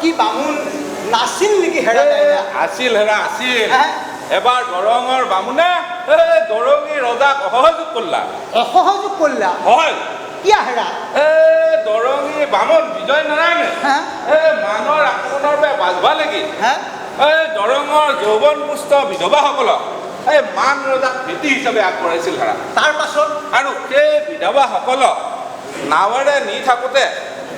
কি বামুণ নাছিল নেকি হেৰা আছিল হেৰা আছিল এবাৰ দৰঙৰ বামুণে দৰঙী ৰজাক অসহযোগ কৰিলা হয় কিয় হেৰা দৰঙী বামুণ বিজয় নাৰায়ণে মানৰ আক্ৰমণৰ বাবে বাজবা লাগি দৰঙৰ যৌৱন পুষ্ট বিধৱাসকলক মান ৰজাক ভেটি হিচাপে আগবঢ়াইছিল হেৰা তাৰ পাছত আৰু সেই বিধৱাসকলক নাৱেৰে নি থাকোঁতে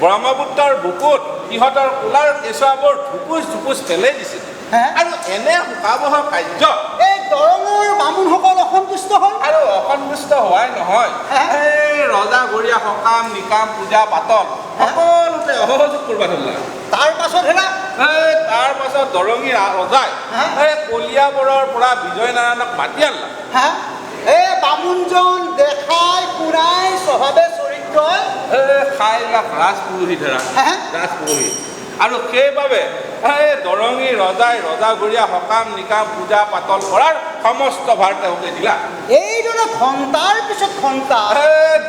ব্ৰহ্মপুত্ৰৰ বুকুত সিহঁতৰ কোলাৰ কেঁচুৱাবোৰ ধুপুচ পেলাই দিছিল আৰু এনে শোকাবহ কাৰ্য এই দৰঙৰ বামুণসকল অসন্তুষ্ট হ'ল আৰু অসন্তুষ্ট হোৱাই নহয় এই ৰজা গৰীয়া সকাম নিকাম পূজা পাতল সকলোতে অসহযোগ কৰিব ধৰিলে তাৰ পাছত হেৰা তাৰ পাছত দৰঙী ৰজাই কলিয়াবৰৰ পৰা বিজয় নাৰায়ণক মাতি আনলা এই বামুণজন দেখাই পুৰাই স্বভাৱে চৰিত্ৰ খাই লাখ ৰাজপুৰোহিত হেৰা ৰাজপুৰোহিত আৰু সেইবাবে দৰঙী ৰজাই ৰজাঘৰীয়া সকাম নিকাম পূজা পাতল কৰাৰ সমস্ত ভাৰ তেওঁকে দিলা এইদৰে ঘণ্টাৰ পিছত ঘণ্টা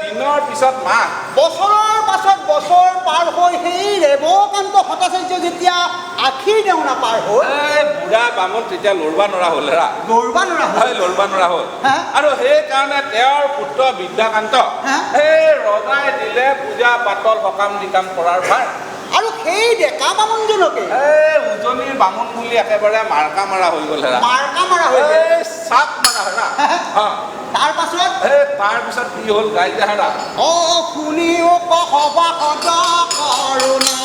দিনৰ পিছত মাহ বছৰৰ পাছত বছৰ পাৰ হৈ সেই ৰেৱকান্ত ভট্টাচাৰ্য যেতিয়া আশীৰ দেওনা পাৰ হ'ল বুঢ়া বামুণ তেতিয়া লৰবা নৰা হ'ল হেৰা লৰবা নৰা হ'ল আৰু সেইকাৰণে তেওঁৰ পুত্ৰ বিদ্যাকান্ত সেই ৰজাই দিলে পূজা পাতল সকাম নিকাম কৰাৰ ভাৰ আৰু সেই ডেকা বামুণজনকে উজনিৰ বামুণ বুলি একেবাৰে মাৰ্কা মাৰা হৈ গ'ল হেৰা চাপ মাৰা হেৰা তাৰ পিছত কি হ'ল গাইতে হেৰা শুনিও সভা সজা কৰোণা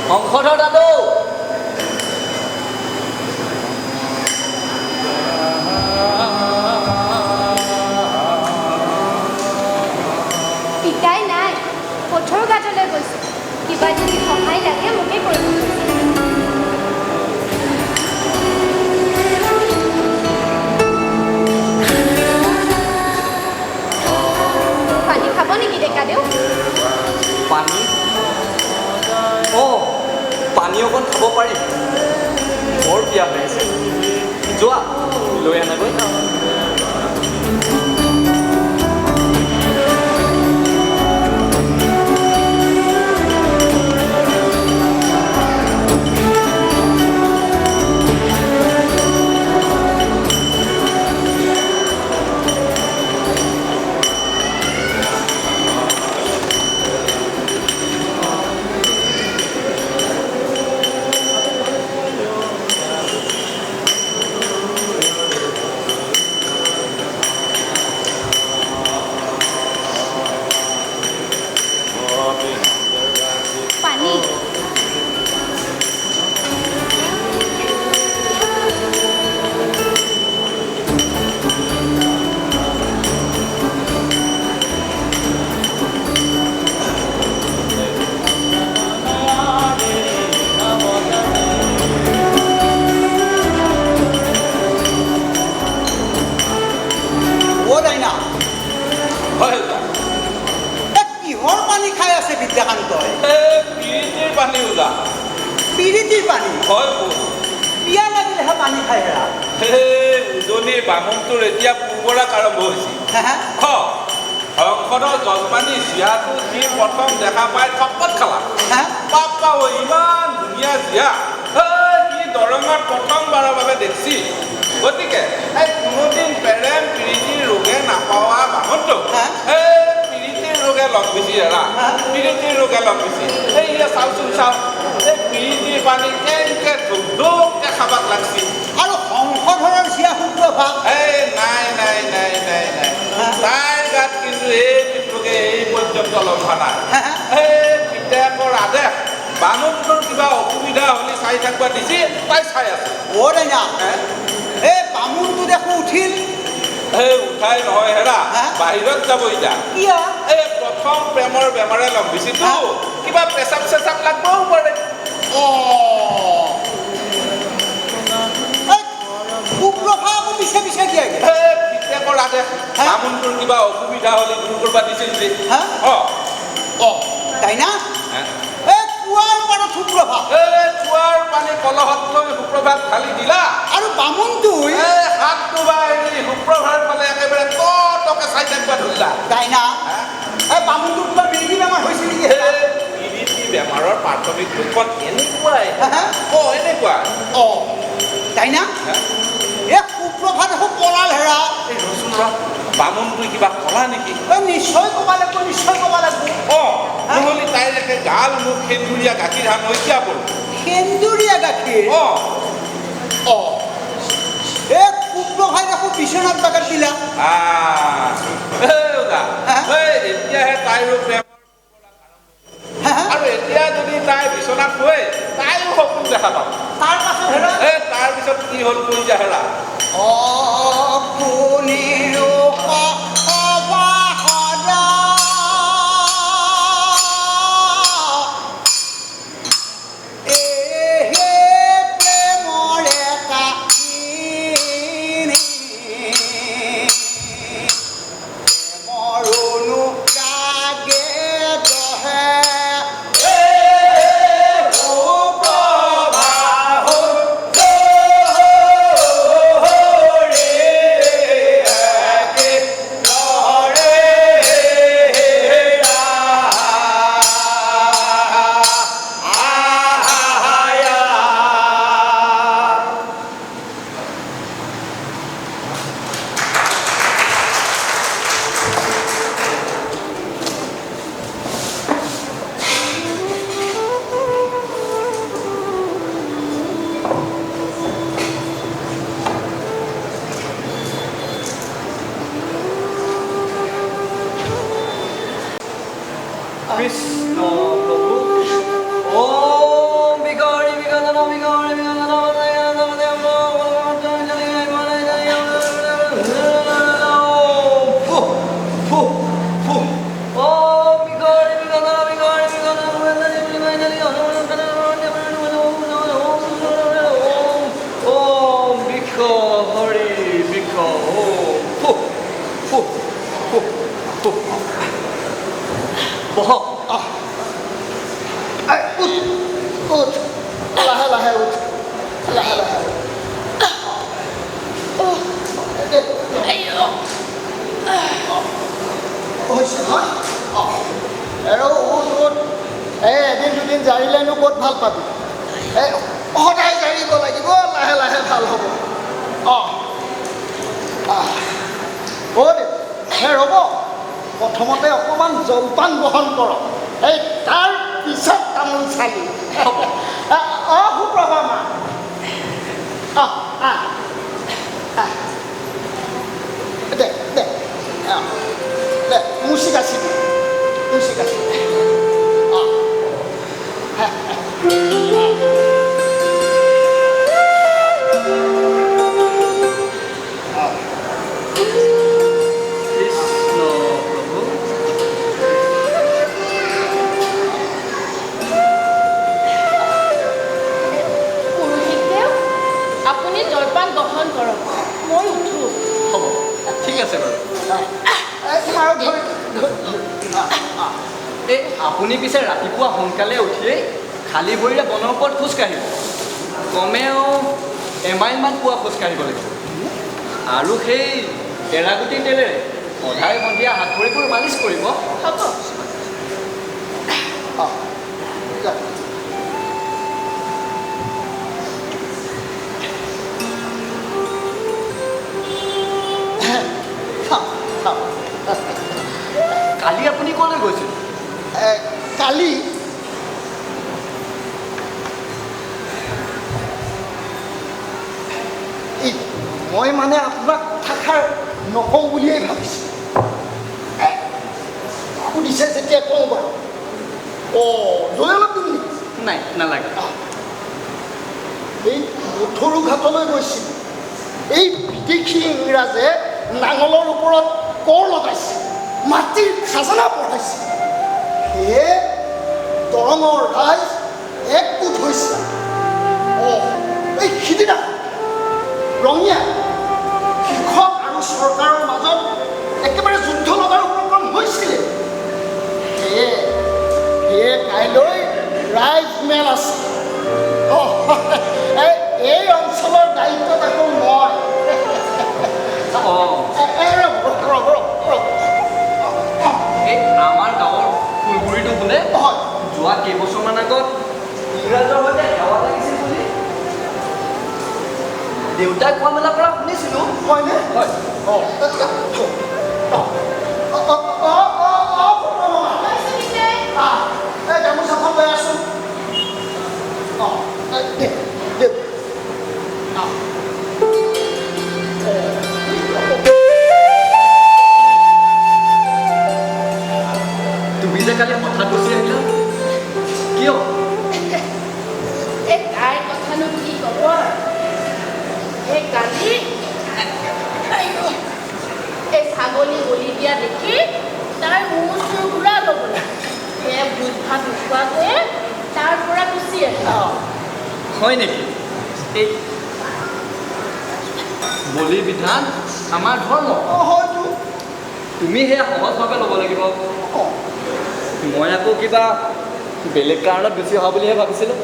শংকৰধৰ দাদু পিতাই নাই পথৰ ঘাটলৈ গৈছে কিবা যদি সহায় লাগে মোকে কৰিব পানী খাব নেকি ডেকাদেউ পানী অঁ পানী অকণ খাব পাৰি বৰ বিয়া হৈ আছে যোৱা লৈ আনাগৈ পানী অ' দাইনা হয় কিহৰ পানী খাই আছে বিদ্যাকান্তই পিৰিতিৰ পানী ওলা পিৰিতিৰ পানী হয় পিয়া লাগিলেহে পানী খাই হেৰা উজনিৰ বামুণটোৰ এতিয়া পূৰ্বৰাক আৰম্ভ হৈছে শংকৰৰ জলপানী জীয়াটো সি প্ৰথম দেখা পাই থপত খালা বাপ্পা ইমান ধুনীয়া জীয়া সি দৰঙত প্ৰথমবাৰৰ বাবে দেখছি গতিকে এই কোনোদিন প্ৰেম প্ৰীতিৰ ৰোগে নাপাৱা বামুণটোক প্ৰীতিৰ ৰোগে লগ বেছি এৰা প্ৰীতিৰ ৰোগে লগ বেছি এই চাওচোন চাওঁ এই প্ৰীতিৰ পানী কেনেকৈ ধুক ধুককৈ খাবাক লাগছি আৰু শংকৰধৰৰ জীয়া সুপ্ৰভাত এই নাই নাই নাই নাই নাই তাইৰ গাত কিন্তু এই ৰোগে এই পৰ্যন্ত লম্বা নাই এই পিতাকৰ আদেশ বামুণটোৰ কিবা অসুবিধা হ'লে চাই থাকিব দিছি তাই চাই আছে অ' দাইনা এই বামুণটো দেখো উঠিল এই উঠাই নহয় হেৰা বাহিৰত যাব এতিয়া কিয় এই প্ৰথম প্ৰেমৰ বেমাৰে লম্বিছিতো কিবা পেচাব চেচাব লাগবও পাৰে সুপ্ৰভা আকৌ পিছে পিছে দিয়াগে পিতেকৰ আদেশ বামুণটোৰ কিবা অসুবিধা হ'লে দূৰ কৰিব দিছিল যে দাইনা এই কুৱাৰ পাৰত সুপ্ৰভা কুৱাৰ পানী কলহত লৈ সুপ্ৰভাত ঢালি দিলা আৰু বামুণটোই হাত ডুবাই সুপ্ৰভাৰ ফালে একেবাৰে কটকে চাই থাকিব ধৰিলা দাইনা এই বামুণটোৰ কিবা মিৰিকি বেমাৰ হৈছে নেকি পিৰিতি বেমাৰৰ প্ৰাথমিক লক্ষণ এনেকুৱাই এনেকুৱাই দাইনা এই সুপ্ৰভা দেখো পলাল হেৰা বামুণটোই কিবা কলা নেকি নিশ্চয় ক'ব লাগিব নিশ্চয় ক'ব লাগিব নহ'লে তাইৰ একে গাল মুখ সেন্দুৰীয়া গাখীৰ হান হৈছিয়া পৰো সেন্দুৰীয়া গাখীৰ এই সুপ্ৰভাই দেখো বিচনাত বাগাত দিলা এতিয়াহে তাইৰো প্ৰেম আৰু এতিয়া যদি তাই বিচনাত শুৱে তাইও সপোন দেখা পাব তাৰ পাছত হেৰা তাৰপিছত কি হ'ল কৈ যা হেৰা উঠ লাহে লাহে উঠ লাহে লাহে এদিন দুদিন জাৰিলেনো ক'ত ভাল পাবি সদায় জাৰিব লাগিব লাহে লাহে ভাল হ'ব ৰ'ব প্ৰথমতে অকণমান জলপান গ্ৰহণ কৰক তাৰ পিছত তামোল চালি সুপ্ৰভা মা দে দে দে মুচি কাচি মুচি কাচি আপুনি পিছে ৰাতিপুৱা সোনকালে উঠিয়েই খালী ভৰিৰে বনৰ ওপৰত খোজকাঢ়িব কমেও এমাইলমান পুৱা খোজকাঢ়িব লাগিব আৰু সেই এৰাগুটি তেলেৰে সদায় সন্ধিয়া হাত ভৰিবোৰ মালিচ কৰিব কালি আপুনি ক'লৈ গৈছিল কালি মই মানে আপোনাক থাকাৰ নকওঁ বুলিয়েই ভাবিছোঁ সুধিছে যেতিয়া কওঁ বাৰু লৈ অলপ দিম নেকি নাই নালাগে এই মথুৰু ঘাটলৈ গৈছিল এই বিদেশী ইংৰাজে নাঙলৰ ওপৰত কৰ লগাইছে মাটিৰ খাজানা পঢ়াইছে সেয়ে দৰঙৰ ৰাইজ একগোট হৈছে এই সিদিনা ৰঙিয়া কৃষক আৰু চৰকাৰৰ মাজত একেবাৰে যুদ্ধ লগাৰ উপক্ৰম হৈছিলে সেয়ে কাইলৈ ৰাইজ মেল আছে এই অঞ্চলৰ দায়িত্বত আকৌ মই আমাৰ গাঁৱৰ ফুলগুৰিটো বোলে যোৱা কেইবছৰমান আগত ইংৰাজৰ সৈতে সেৱা লাগিছিল বুলি দেউতাই কোৱা মেলা পৰা শুনিছিলোঁ হয়নে হয় গামোচাখন লৈ আছো তুমি যে কালি হঠাৎ গুচি আহিলা কিয় তাই কথানো কি ক'ব কালি এই ছাগলী বলি দিয়া দেখি তাই মোৰ চুৰ ঘূৰা ল'বলৈ সেয়ে ভোজ ভাত নোখোৱাকৈ তাৰ পৰা গুচি আহিল হয় নেকি এই বলি বিধান আমাৰ ধৰ্ম হয়তো তুমি সেয়া সহজভাৱে ল'ব লাগিব মই আকৌ কিবা বেলেগ কাৰণত বেছি হোৱা বুলিহে ভাবিছিলোঁ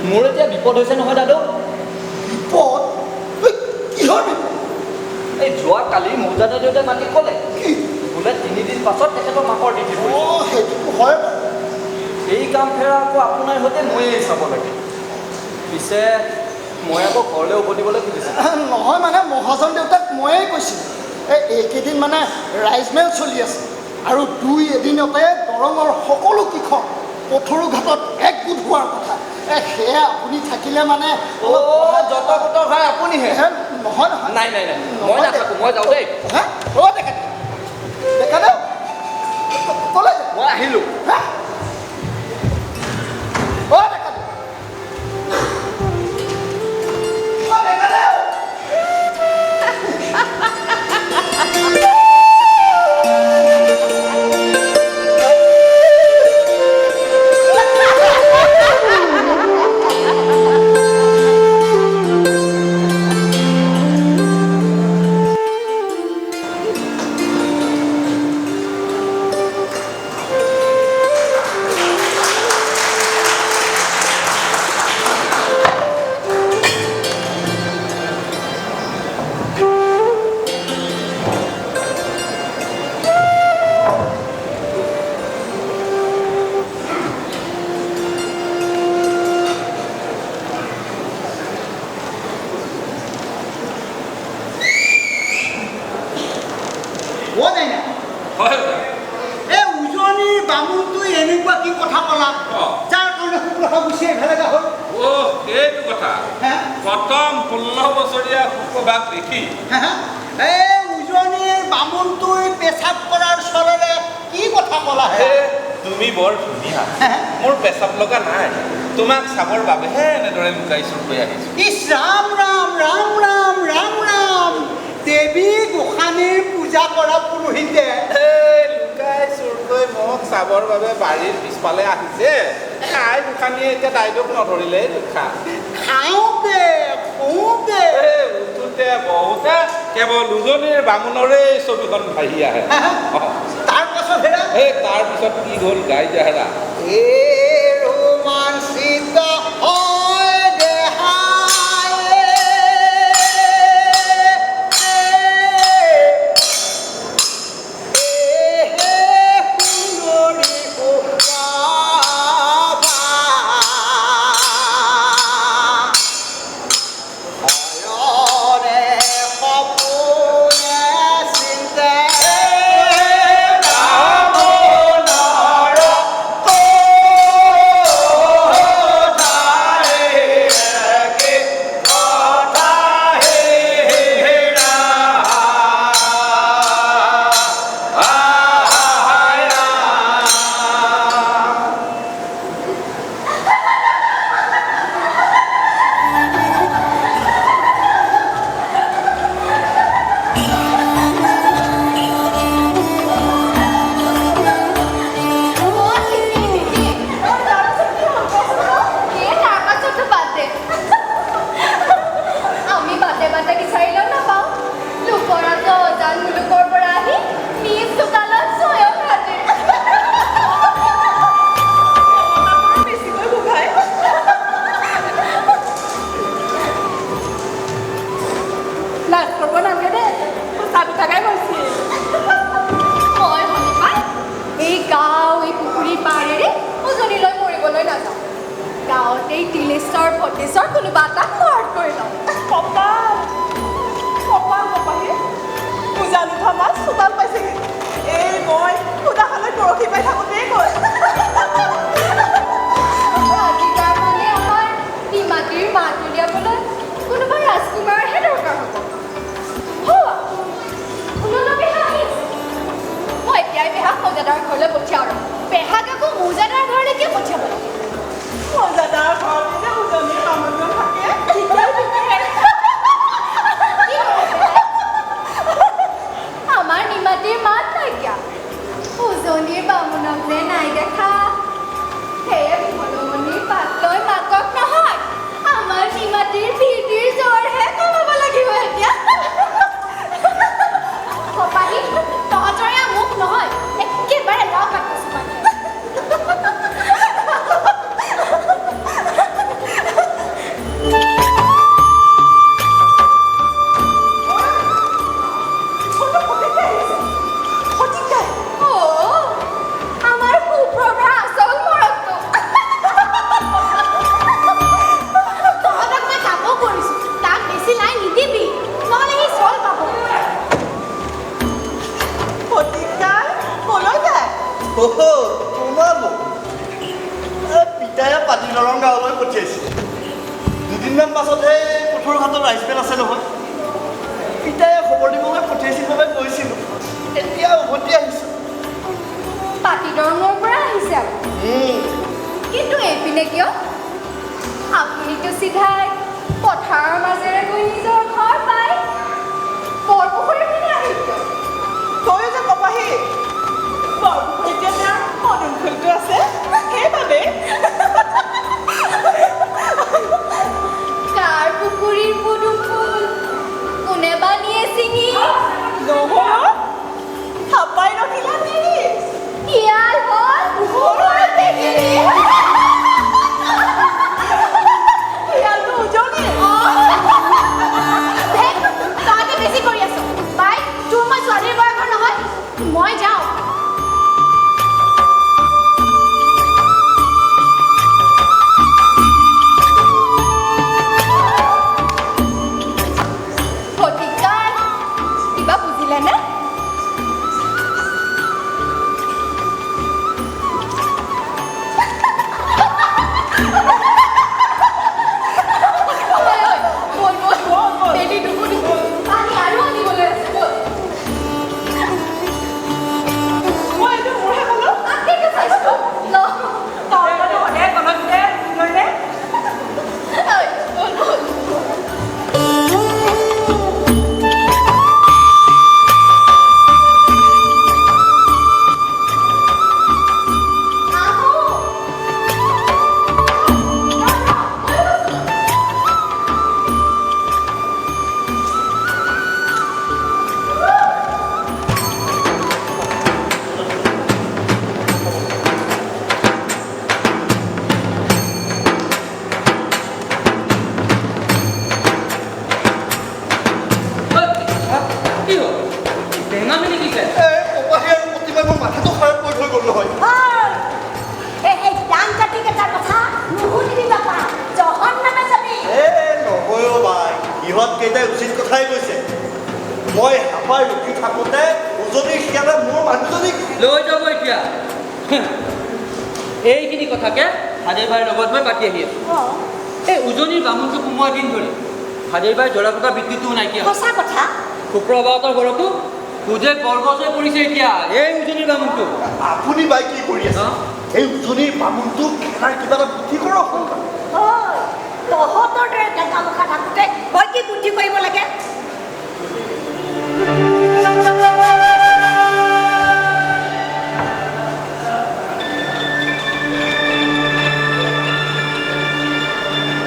মোৰ এতিয়া বিপদ হৈছে নহয় দাদু বিপদ কিহৰ বিপদ এই যোৱা কালি মৌজাদা দেউতাই মাতি ক'লে বোলে 3 দিন পাছত তেখেতৰ মাকৰ তিথি সেইটো হয় এই কাম ফেৰা আকৌ আপোনাৰ সৈতে ময়েই চাব লাগে পিছে মই আকৌ ঘৰলৈ উভতিবলৈ খুজিছোঁ নহয় মানে মহাজন দেউতাক ময়েই কৈছিলোঁ এইকেইদিন মানে ৰাইজ মেল চলি আছে আৰু 2 এদিনতে দৰঙৰ সকলো কৃষক পথৰু ঘাটত একগোট হোৱাৰ কথা সেয়া আপুনি থাকিলে মানে যত বতৰ হয় আপুনিহে নহয় নহয় নাই নাই নাই মই নাথাকোঁ মই যাওঁ দেই দেখা দেও ক'লৈ মই আহিলোঁ ইফালে গাহৰি সেইটো কথা প্ৰথম 16 বছৰীয়া সুপ্ৰভাত দেখি এই উজনিৰ বামুণটোৰ পেচাব কৰাৰ চলেৰে কি কথা ক'লা হে তুমি বৰ ধুনীয়া মোৰ পেচাব লগা নাই তোমাক চাবৰ বাবেহে এনেদৰে লুকাই চুৰ হৈ আহিছোঁ ইছ ৰাম ৰাম ৰাম ৰাম ৰাম ৰাম দেৱী গোসাঁনীৰ পূজা কৰা পুৰোহিতে লুকাই চুৰকৈ মোক চাবৰ বাবে বাৰীৰ পিছফালে আহিছে খাই গোসাঁনীয়ে এতিয়া দায়িত্ব নধৰিলে দুখা খাওঁতে শুওঁতে উঠোতে বহুতে কেৱল উজনিৰ বামুণৰে ছবিখন ভাহি আহে তাৰপাছত হেৰা তাৰপিছত কি হ'ল গাই যাহেৰা ৰোমাঞ্চিত হয় দেহায়ে সুন্দৰী দুদিনমান পাছতহে কঠোৰ ঘাটত ৰাইজমেল আছে নহয় পিতাই খবৰ দিবলৈ পঠিয়াইছিল বাবে গৈছিলোঁ এতিয়া উভতি আহিছোঁ পাতি দৰঙৰ পৰা আহিছে আৰু কিন্তু এইপিনে কিয় আপুনিতো চিধাই পথাৰৰ মাজেৰে গৈ নিজৰ ঘৰ পাই বৰপুখুৰীৰ পিনে আহিব তয়ো যে কপাহী বৰপুখুৰীত যে তাৰ পদুম ফুলটো আছে সেইবাবে কাৰ পুখুৰীৰ পদুম ফুল কোনে বা নিয়ে ছিঙি নহয় থাপাই ৰখিলা নেকি ইয়াৰ হ'ল ঘৰৰ টেকেলি ইয়াতো উজনি তহঁতে বেছি কৰি আছ বাই তোৰ মই ছোৱালীৰ বয়সৰ নহয় মই যাওঁ কপাকেইটাই উচিত কথাই কৈছে মই হাপাই ৰখি থাকোঁতে উজনি শিয়ালে মোৰ মানুহজনীক লৈ যাব এতিয়া এইখিনি কথাকে হাজেৰ বাৰ লগত মই পাতি আহি আছোঁ এই উজনিৰ বামুণটো সোমোৱা দিন ধৰি হাজেৰ বাৰ জৰা ফুকা বৃত্তিটোও নাইকিয়া সঁচা কথা শুক্ৰবাৰৰ ঘৰতো পূজে বৰগজে পৰিছে এতিয়া এই উজনিৰ বামুণটো আপুনি বাই কি কৰি আছে এই উজনিৰ বামুণটোক খেলাৰ কিবা এটা বুদ্ধি কৰক তহঁতৰ দৰে ডেকা মুখা থাকোঁতে মই কি বুদ্ধি কৰিব লাগে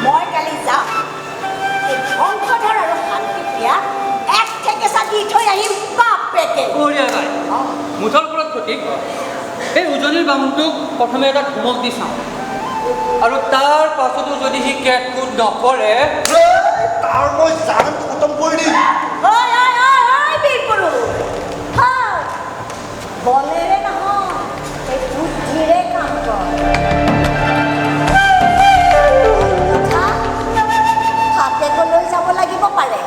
মই কালি যাম এই বংশধৰ আৰু শান্তিপ্ৰিয়া এক ঠেকেচা দি থৈ আহিম বাপেকে মুঠৰ ওপৰত ক্ষতি এই উজনিৰ বামুণটোক প্ৰথমে এটা ধমক দি চাওঁ আৰু তাৰ পাছতো যদি সি কেটকুট নকৰে তাৰ মই জান খতম কৰি দিম বলেৰে নহয় এই বুদ্ধিৰে কাম কৰ হাতেকো লৈ যাব লাগিব পাৰে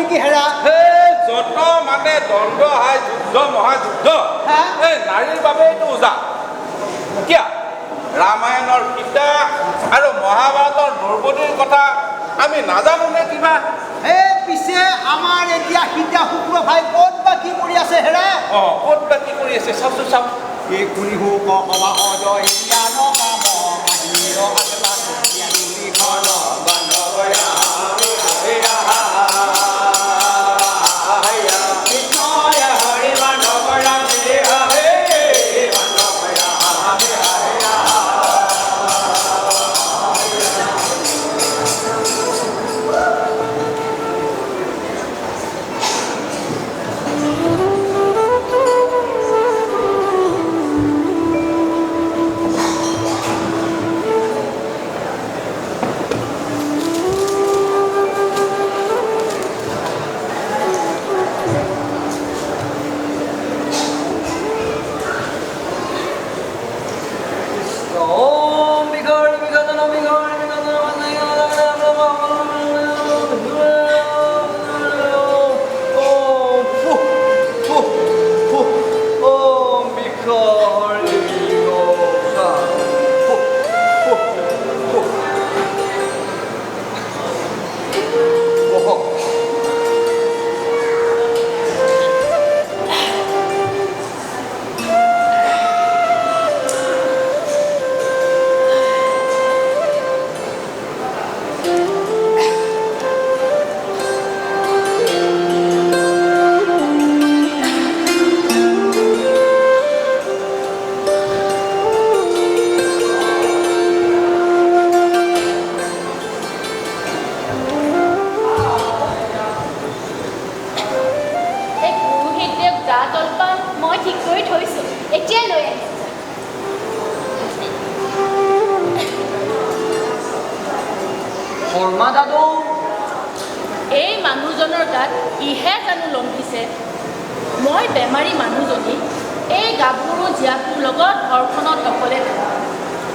নেকি হেৰা যত মানে দ্বন্দ্ব হাই যুদ্ধ মহাযুদ্ধ এই নাৰীৰ বাবে এইটো উজা কিয় ৰামায়ণৰ সীতা আৰু মহাভাৰতৰ দ্ৰৌপদীৰ কথা আমি নাজানো নে কিবা পিছে আমাৰ এতিয়া সীতা শুক্ৰ ভাই ক'ত বা কি কৰি আছে হেৰা ক'ত বা কি কৰি আছে চাওকচোন চাওক এই কুলি হোক সভা সজয় জ্ঞান কাম মাহিৰ আত্মা জ্ঞানী ঘন বান্ধৱয়া এই মানুহজনৰ গাত কিহে জানো লম্ভিছে মই বেমাৰী মানুহজনী এই গাভৰু জীয়াটোৰ লগত ঘৰখনত অকলে থাকোঁ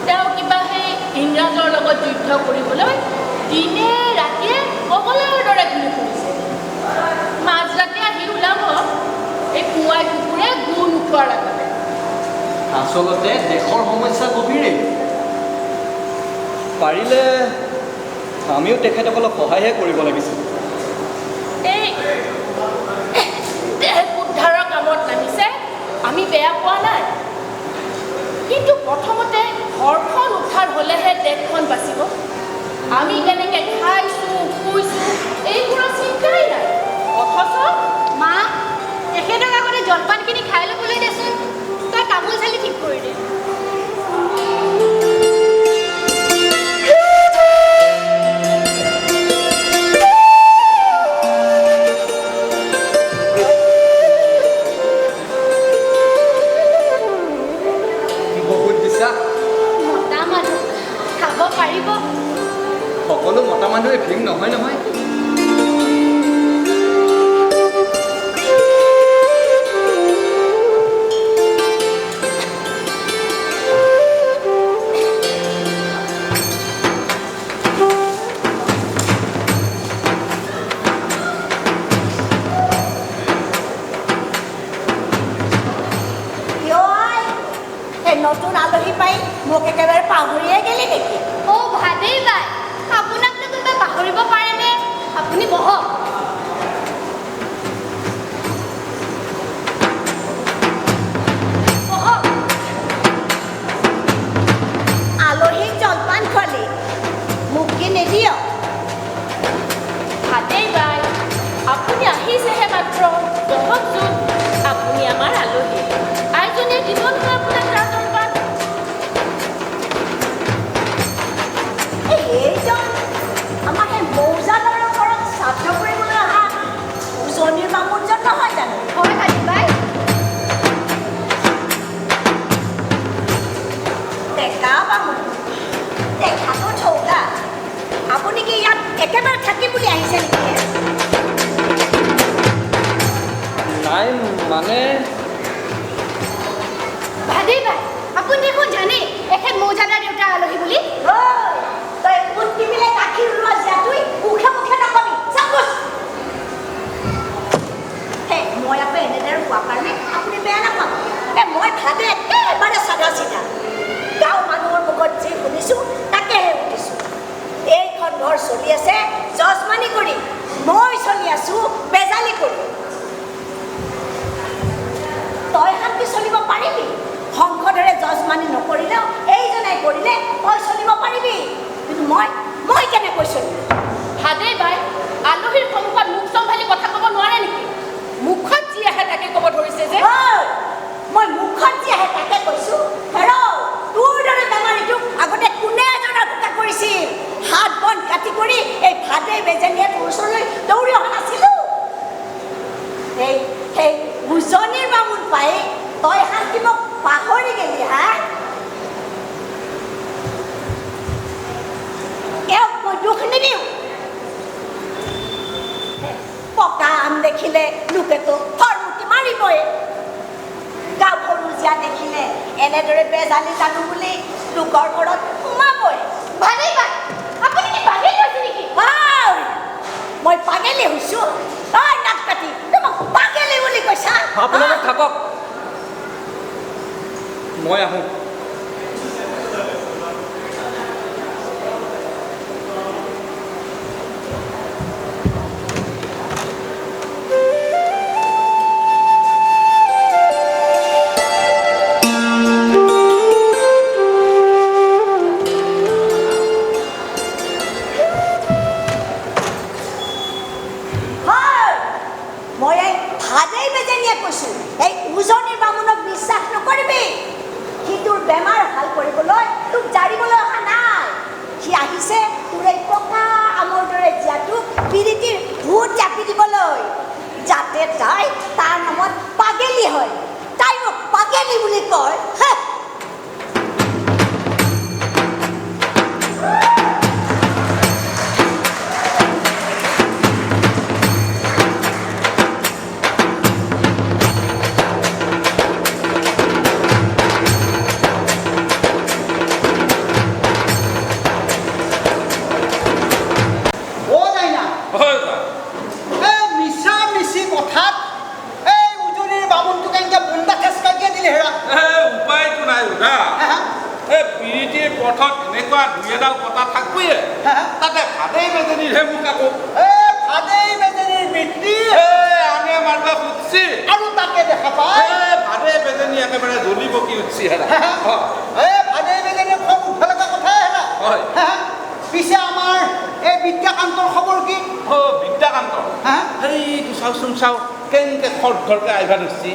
তেওঁ কিবা সেই ইংৰাজৰ লগত যুদ্ধ কৰিবলৈ দিনে ৰাতিয়ে অকলৰ দৰে ঘূৰি ফুৰিছে মাজৰাতি আহি ওলাব এই পুৱাই কুকুৰে গু নুঠোৱাৰ আগতে আচলতে দেশৰ সমস্যা গভীৰেই পাৰিলে আমিও তেখেতসকলক সহায়হে কৰিব লাগিছিল এই দেশ উদ্ধাৰৰ কামত নামিছে আমি বেয়া পোৱা নাই কিন্তু প্ৰথমতে ঘৰখন উদ্ধাৰ হ'লেহে দেশখন বাচিব আমি কেনেকৈ খাই সকলো মতা মানুহে ভিং নহয় নহয়। নতুন আলহী পাই মোক একেবাৰে পাহৰিয়ে গেলি নেকি? অ' ভাদেই বাই, আপোনাক কোনোবাই পাহৰিব পাৰেনে? আপুনি বহক। আলহীক জলপান খোৱালি, মোক কি নিদিয়? ভাদেই বাই, আপুনি আহিছেহে মাত্ৰ, বহকচোন। আপুনি আমাৰ আলহী, আইজনীয়ে দিব নহয় আপোনাক তাৰ জলপান। এইজন আমাৰ সেই মৌজাদাৰৰ ঘৰত শ্ৰাদ্ধ কৰিবলৈ অহা উজনিৰ বামুণজন নহয় জানো? হয় ভাদেই বাই। ডেকা বামুণ, দেখাটো ঠৌকা। আপুনি কি ইয়াত একেবাৰে থাকি বুলি আহিছে নেকি? নাই মানে ভাদেই বাই, আপুনি দেখোন জানে এখেত মৌজাদাৰ দেউতাৰ আলহী বুলি। তই কোন টিপিলে গাখীৰ ওলোৱা যা তুই মুখে মুখে নকবি চাবুচ। হে মই আকৌ এনেদৰে কোৱা কাৰণে আপুনি বেয়া নাপাব। মই ভাবে একেবাৰে চাদা চিধা। গাঁও মানুহৰ মুখত যি শুনিছোঁ তাকেহে শুনিছোঁ। এইখন ঘৰ চলি আছে যজমানি কৰি, মই চলি আছোঁ বেজালি কৰি। তই শান্তি চলিব পাৰিবি? সংসদৰে যজমানি নকৰিলেও এইজনে কৰিলে তই চলিব পাৰিবি, কিন্তু মই কেনেকৈ চলিম? ভাদেই বাই, আলহীৰ সন্মুখত মুখ চম্ভালি কথা ক'ব নোৱাৰে নেকি? মুখত যি আহে তাকে ক'ব ধৰিছে যে। মই মুখত যি আহে তাকে কৈছোঁ। তোৰ দৰে বেমাৰীটোক আগতে কোনে এজনৰ ভোকা কৰিছিল? হাত বন কাটি কৰি এই ভাদেই বেজেনীয়ে তোৰ ওচৰলৈ দৌৰি অহা নাছিলোঁ। সেই উজনিৰ বামুণ পাই তই শান্তি মোক পাহৰি গেলি হা? এওঁক মই দুখ নিদিওঁ। পকা আম দেখিলে লোকেতো ফৰমুটি মাৰিবই। গাঁও সৰু জীয়া দেখিলে এনেদৰে বেজালি জানো বুলি লোকৰ ঘৰত সোমাবই। ভাদেই বাই, আপুনি কি পাগেলি হৈছে নেকি? মই পাগেলি হৈছোঁ? তই নাক কাটি তই মোক পাগেলি বুলি কৈছা? আপোনালোক থাকক, মই আহোঁ। মই এই ভাদেই বেজেনীয়ে কৈছোঁ, এই উজনিৰ বামুণক বিশ্বাস নকৰিবি। সি তোৰ বেমাৰ ভাল কৰিবলৈ তোক জাৰিবলৈ অহা নাই। সি আহিছে তোৰ এই পকা আমৰ দৰে জীয়াটোক বিৰিতিৰ ভূত জাপি দিবলৈ, যাতে তাই তাৰ নামত পাগেলি হয়। তাই মোক পাগেলি বুলি কয়। পথত এনেকুৱা দুই এডাল কটা থাকবয়ে, তাতে ভাদেই বেজেনীৰহে মোক আকৌ ভাদেই বেজেনীৰ বৃত্তি আনে মাৰিব খুজছি আৰু তাকে দেখা পায়। ভাদেই বেজেনী একেবাৰে জ্বলি বকি উঠছি হেৰা। ভাদেই বেজেনীৰ খং উঠিব লগা কথাই হেৰা। পিছে আমাৰ এই বিদ্যাকান্তৰ খবৰ কি? বিদ্যাকান্তৰ সেইটো চাওচোন চাওঁ, কেনেকে খৰধৰকে আহিব ধৰছি।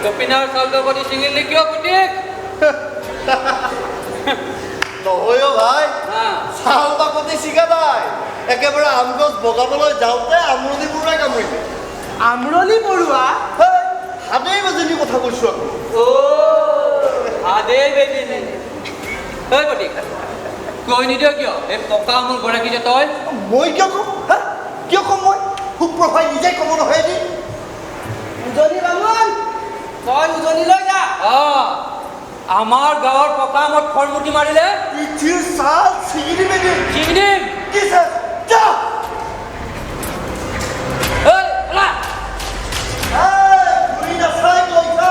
গোপীনাথ চাউলগতি ছিঙিলি কিয় পুতিক নহয় ভাই চাউল বাকতি ছিগা নাই একেবাৰে আম গছ বগাবলৈ যাওঁতে আমৰণি বৰুৱাই কামুৰিলে আমৰলি বৰুৱা হাতেই বেজনীৰ কথা কৈছোঁ আকৌ আদে বেজিনি ঐ পুতিক কৈ নিদিয় কিয় এই পকা আমুল গৰাকী যে তই মই কিয় ক'ম কিয় ক'ম মই সুপ্ৰভাই নিজে ক'ব নহয় এদিন উজনি বামুণ তই উজনিলৈ যা আমাৰ গাঁৱৰ পকা আমত খৰমুটি মাৰিলে পিঠিৰ ছাল ছিঙি দিম এদিন ছিঙি দিম কি ছাল যা ঘূৰি নাচাই গৈ যা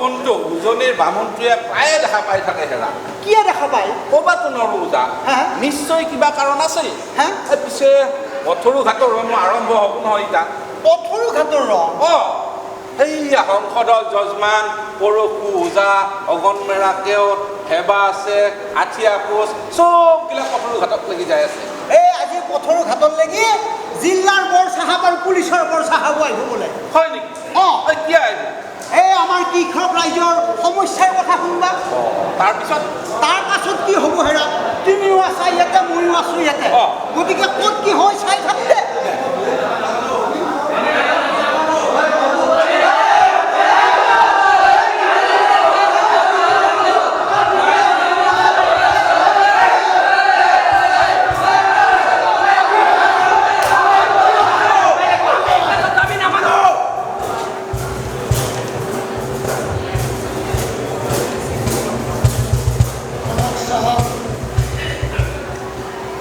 সপোনটো উজনিৰ বামুণটোৱে প্ৰায়ে দেখা পাই থাকে হেৰা কিয় দেখা পায় ক'বাতো নৰো ওজা নিশ্চয় কিবা কাৰণ আছে পিছে পথৰু ঘাটৰ ৰং আৰম্ভ হ'ব নহয় এতিয়া পথৰু ঘাটৰ ৰং সেইয়া সংসদৰ যজমান পৰশু ওজা অগনমেৰা কেওট হেবা আছে আঠিয়া কোচ চববিলাক পথৰু ঘাটত লাগি যাই আছে এই আজি পথৰু ঘাটত লাগি জিলাৰ বৰ চাহাব আৰু পুলিচৰ বৰ চাহাব আহিব বোলে হয় নেকি কি আহিব এই আমাৰ কৃষক ৰাইজৰ সমস্যাৰ কথা শুনবা তাৰ পাছত কি হ'ব হেৰা তুমিও আছা ইয়াতে ময়ো আছো ইয়াতে গতিকে ক'ত কি হয় চাই থাকোঁ দে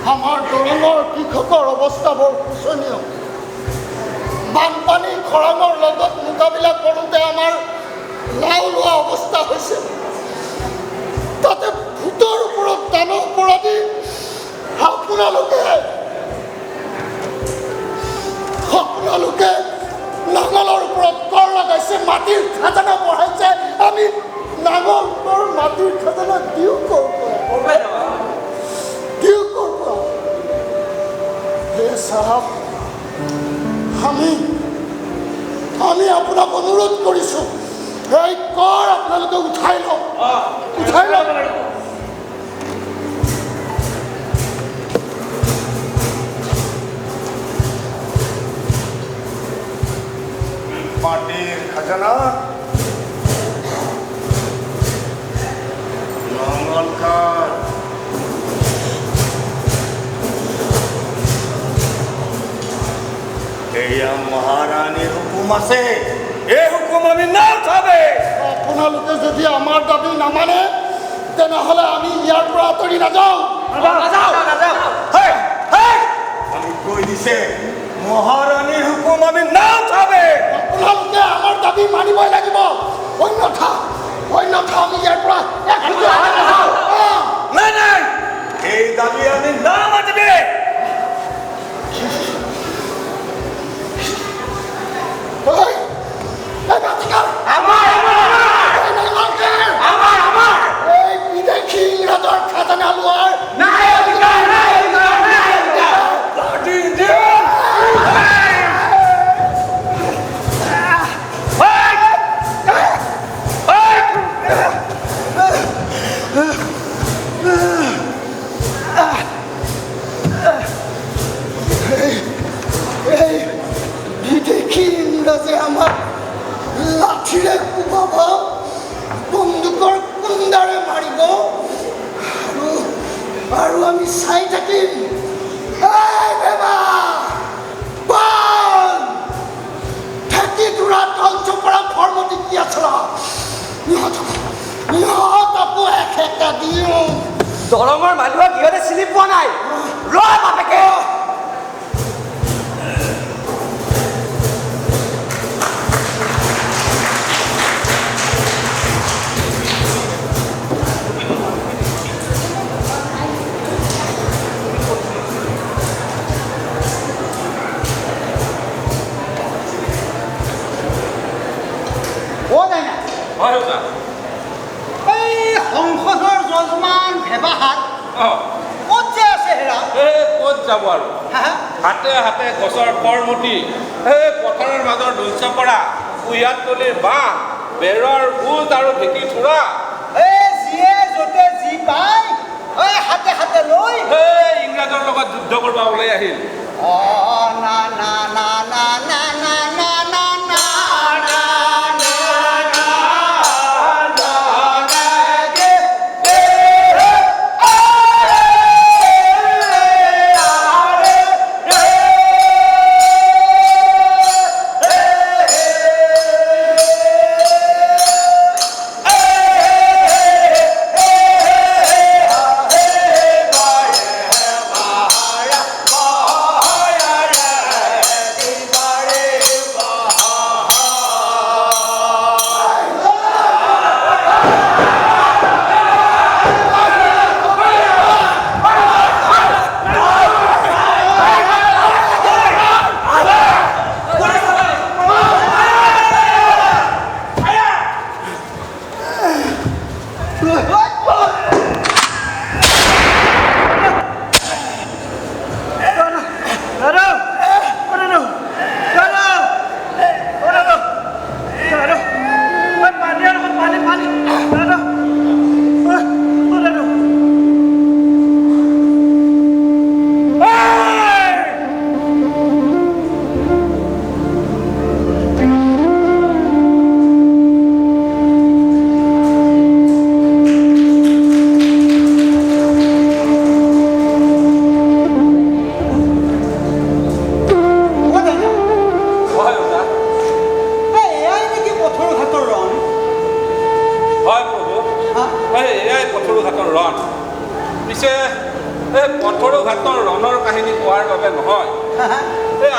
আমাৰ দৰঙৰ কৃষকৰ অৱস্থা বৰ শোচনীয় বানপানী খৰাঙৰ লগত মোকাবিলা কৰোঁতে আমাৰ লাও লোৱা অৱস্থা হৈছে তাতে ভূতৰ ওপৰত দানৰ পৰা দি আপোনালোকে নাঙলৰ ওপৰত কৰ লগাইছে মাটিৰ খাজানা বঢ়াইছে আমি নাঙল কৰ মাটিৰ খাজানা দিওঁ কৰ সাহেব আমি আপোনাক অনুৰোধ কৰিছোঁ এই কৰ আপোনালোকে উঠাই লওক মাটিৰ খাজানা নাঙল কাঠ এয়া মহাৰাণীৰ হুকুম আছে এই হুকুম আমি নাথাবে আপোনালোকে যদি আমাৰ দাবী নামানে তেনেহ'লে আমি ইয়াৰ পৰা আঁতৰি নাযাওঁ আমি কৈ দিছে মহাৰাণীৰ হুকুম আমি নাথাবে আপোনালোকে আমাৰ দাবী মানিবই লাগিব অন্যথা আমি ইয়াৰ পৰা নাই এই দাবী আমি নামানিবে এই বিদেশী ইংৰাজৰ খাজানা লোৱাৰ বিদেশী ইংৰাজে আমাক লাঠিৰে কোবাব বন্দুকৰ কুন্দাৰে মাৰিব আৰু আমি চাই থাকিম দৰঙৰ মানুহক ইহঁতে চিনি পোৱা নাই ৰ বাপেকে সংসদৰ যজমান ভেবাহাত ক'ত যে আছে হেৰা ক'ত যাব আৰু হাতে হাতে গছৰ ফৰমুটি পথাৰৰ মাজৰ দুলচপৰা কুঁহিয়াতলিৰ বাঁহ বেৰৰ গোজ আৰু ভেটি থোৰা যিয়ে য'তে যি পায় হাতে হাতে লৈ ইংৰাজৰ লগত যুদ্ধ কৰিব ওলাই আহিল না না না না না না না না না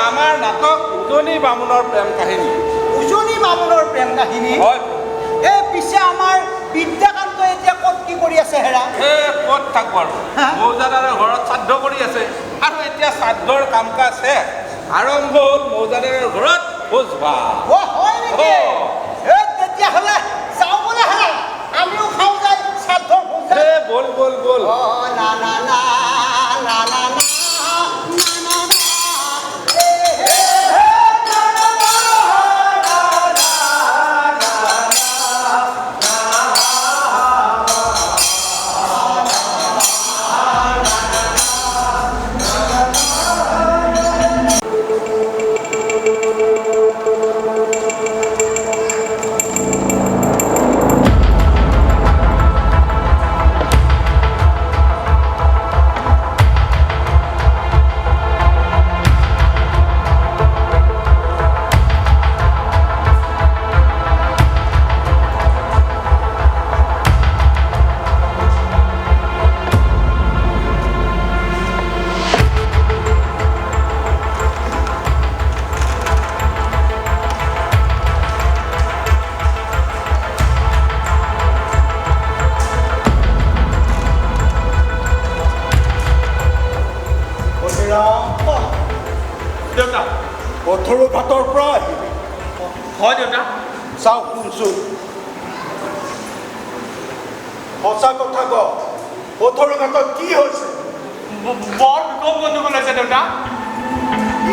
আমাৰ নাটক উজনি বামুণৰ প্ৰেম কাহিনী উজনি বামুণৰ প্ৰেম কাহিনী পিছে আমাৰ বিদ্যাকান্ত এতিয়া ক'ত কি কৰি আছে হেৰা ক'ত থাকব আৰু মৌজাদাৰে ঘৰত শ্ৰাদ্ধ কৰি আছে আৰু এতিয়া শ্ৰাদ্ধৰ কাম কাজ শেষ আৰম্ভ হ'ল মৌজাদাৰৰ ঘৰত ভোজ ভাত হয় নেকি তেতিয়াহ'লে যাওঁ বোলে হেৰা আমিও খাওঁ যায় শ্ৰাদ্ধৰ ভোজ বল বল বল না না না না না না পথৰু ঘাটৰ পৰা আহিবি হয় দেউতা চাওক শুনচোন সঁচা কথা ক পথৰু ঘাটত কি হৈছে বৰ কম গণ্ডগোল হৈছে দেউতা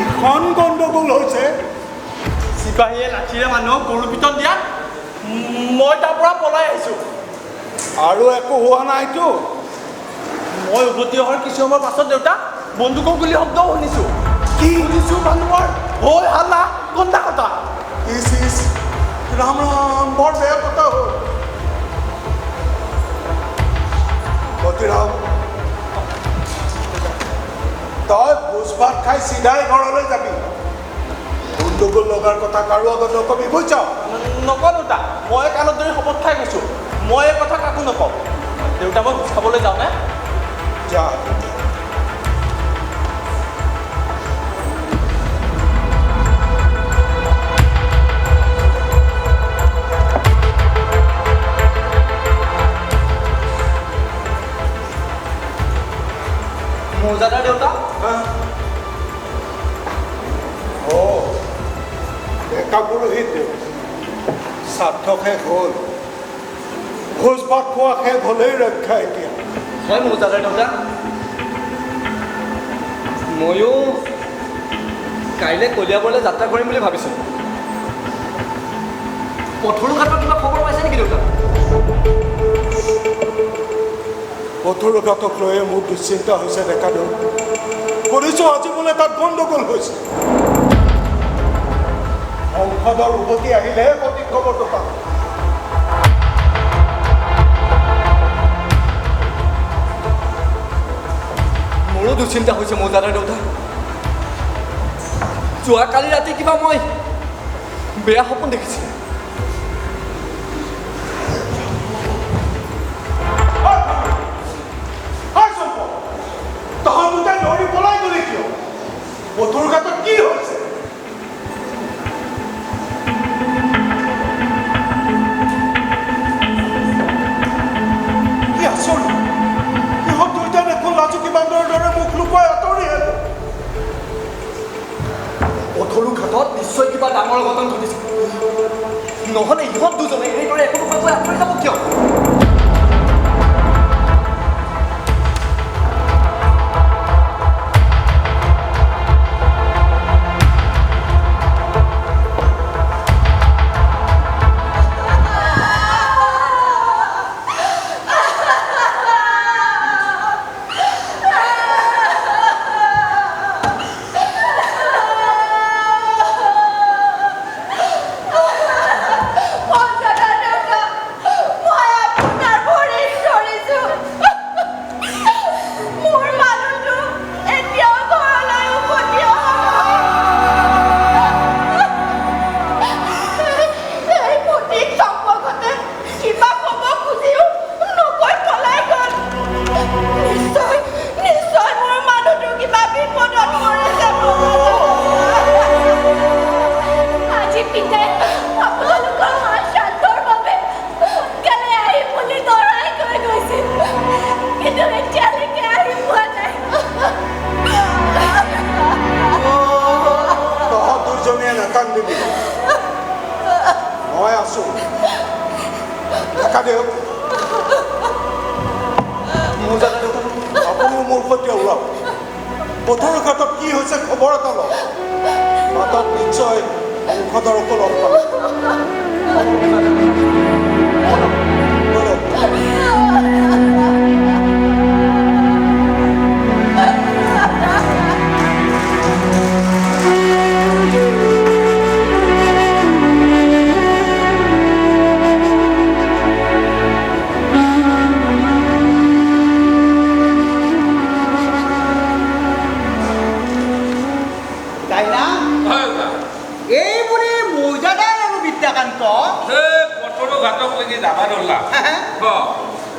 ইখন গণ্ডগোল হৈছে চিপাহীয়ে লাঠিৰে মানুহক গৰু পিতন দিয়াত মই তাৰ পৰা পলাই আহিছোঁ আৰু একো হোৱা নাইতো মই উভতি অহাৰ কিছু সময়ৰ পাছত দেউতা বন্দুকৰ গুলি শব্দও শুনিছোঁ কি শুনিছোঁ মানুহৰ হৈ হাল্লা কন্দা কটা ৰাম ৰাম বৰ বেয়া কথা হ'ল ৰাম তই ভাত খাই চিধাই ঘৰলৈ যাবি গণ্ডগোল লগাৰ কথা কাৰো আগত নকবি বুজিছ নকওঁ দেউতা মই কাণত ধৰি শপত খাই গৈছোঁ মই এই কথা কাকো নকওঁ দেউতা মই ভোজ খাবলৈ যাওঁনে যা মৌজাদাৰ দেউতা ডেকা পুৰোহিত শ্ৰাদ্ধ শেষ হ'ল ভোজ ভাত খোৱা শেষ হ'লেই ৰক্ষা এতিয়া হয় মৌজাদাৰ দেউতা ময়ো কাইলৈ কলিয়াবৰলৈ যাত্ৰা কৰিম বুলি ভাবিছোঁ পথৰু ঘাটৰ কিবা খবৰ পাইছে নেকি দেউতা পথৰু ঘাটক লৈয়ে মোৰ দুশ্চিন্তা হৈছে ডেকা দেউ শুনিছোঁ আজি বোলে তাত গণ্ডগোল হৈছে সংসদৰ উভতি আহিলেহে সঠিক খবৰটো পাম মোৰো দুশ্চিন্তা হৈছে মৌজাদাৰ দেউতা যোৱাকালি ৰাতি কিবা মই বেয়া সপোন দেখিছিলোঁ তহঁত দুটাই দৌৰি পলাই গলি কিয় পথৰু ঘাটত কি হৈছে কি আচৰিত ইহঁত দুয়োটাই দেখোন লাজুকী বান্দৰৰ দৰে মুখ লুকুৱাই আঁতৰি আহিল পথৰু ঘাটত নিশ্চয় কিবা ডাঙৰ ঘটন ঘটিছে নহ'লে ইহঁত দুজনে এইদৰে একো নোপোৱাকৈ আঁতৰি যাব কিয় মই আছো ডেকা দেউ আপুনিও মোৰ সৈতে ওলাওক পথৰু ঘাটত কি হৈছে খবৰ এটা লওক বাটত নিশ্চয় সংসদৰকো লগ পাম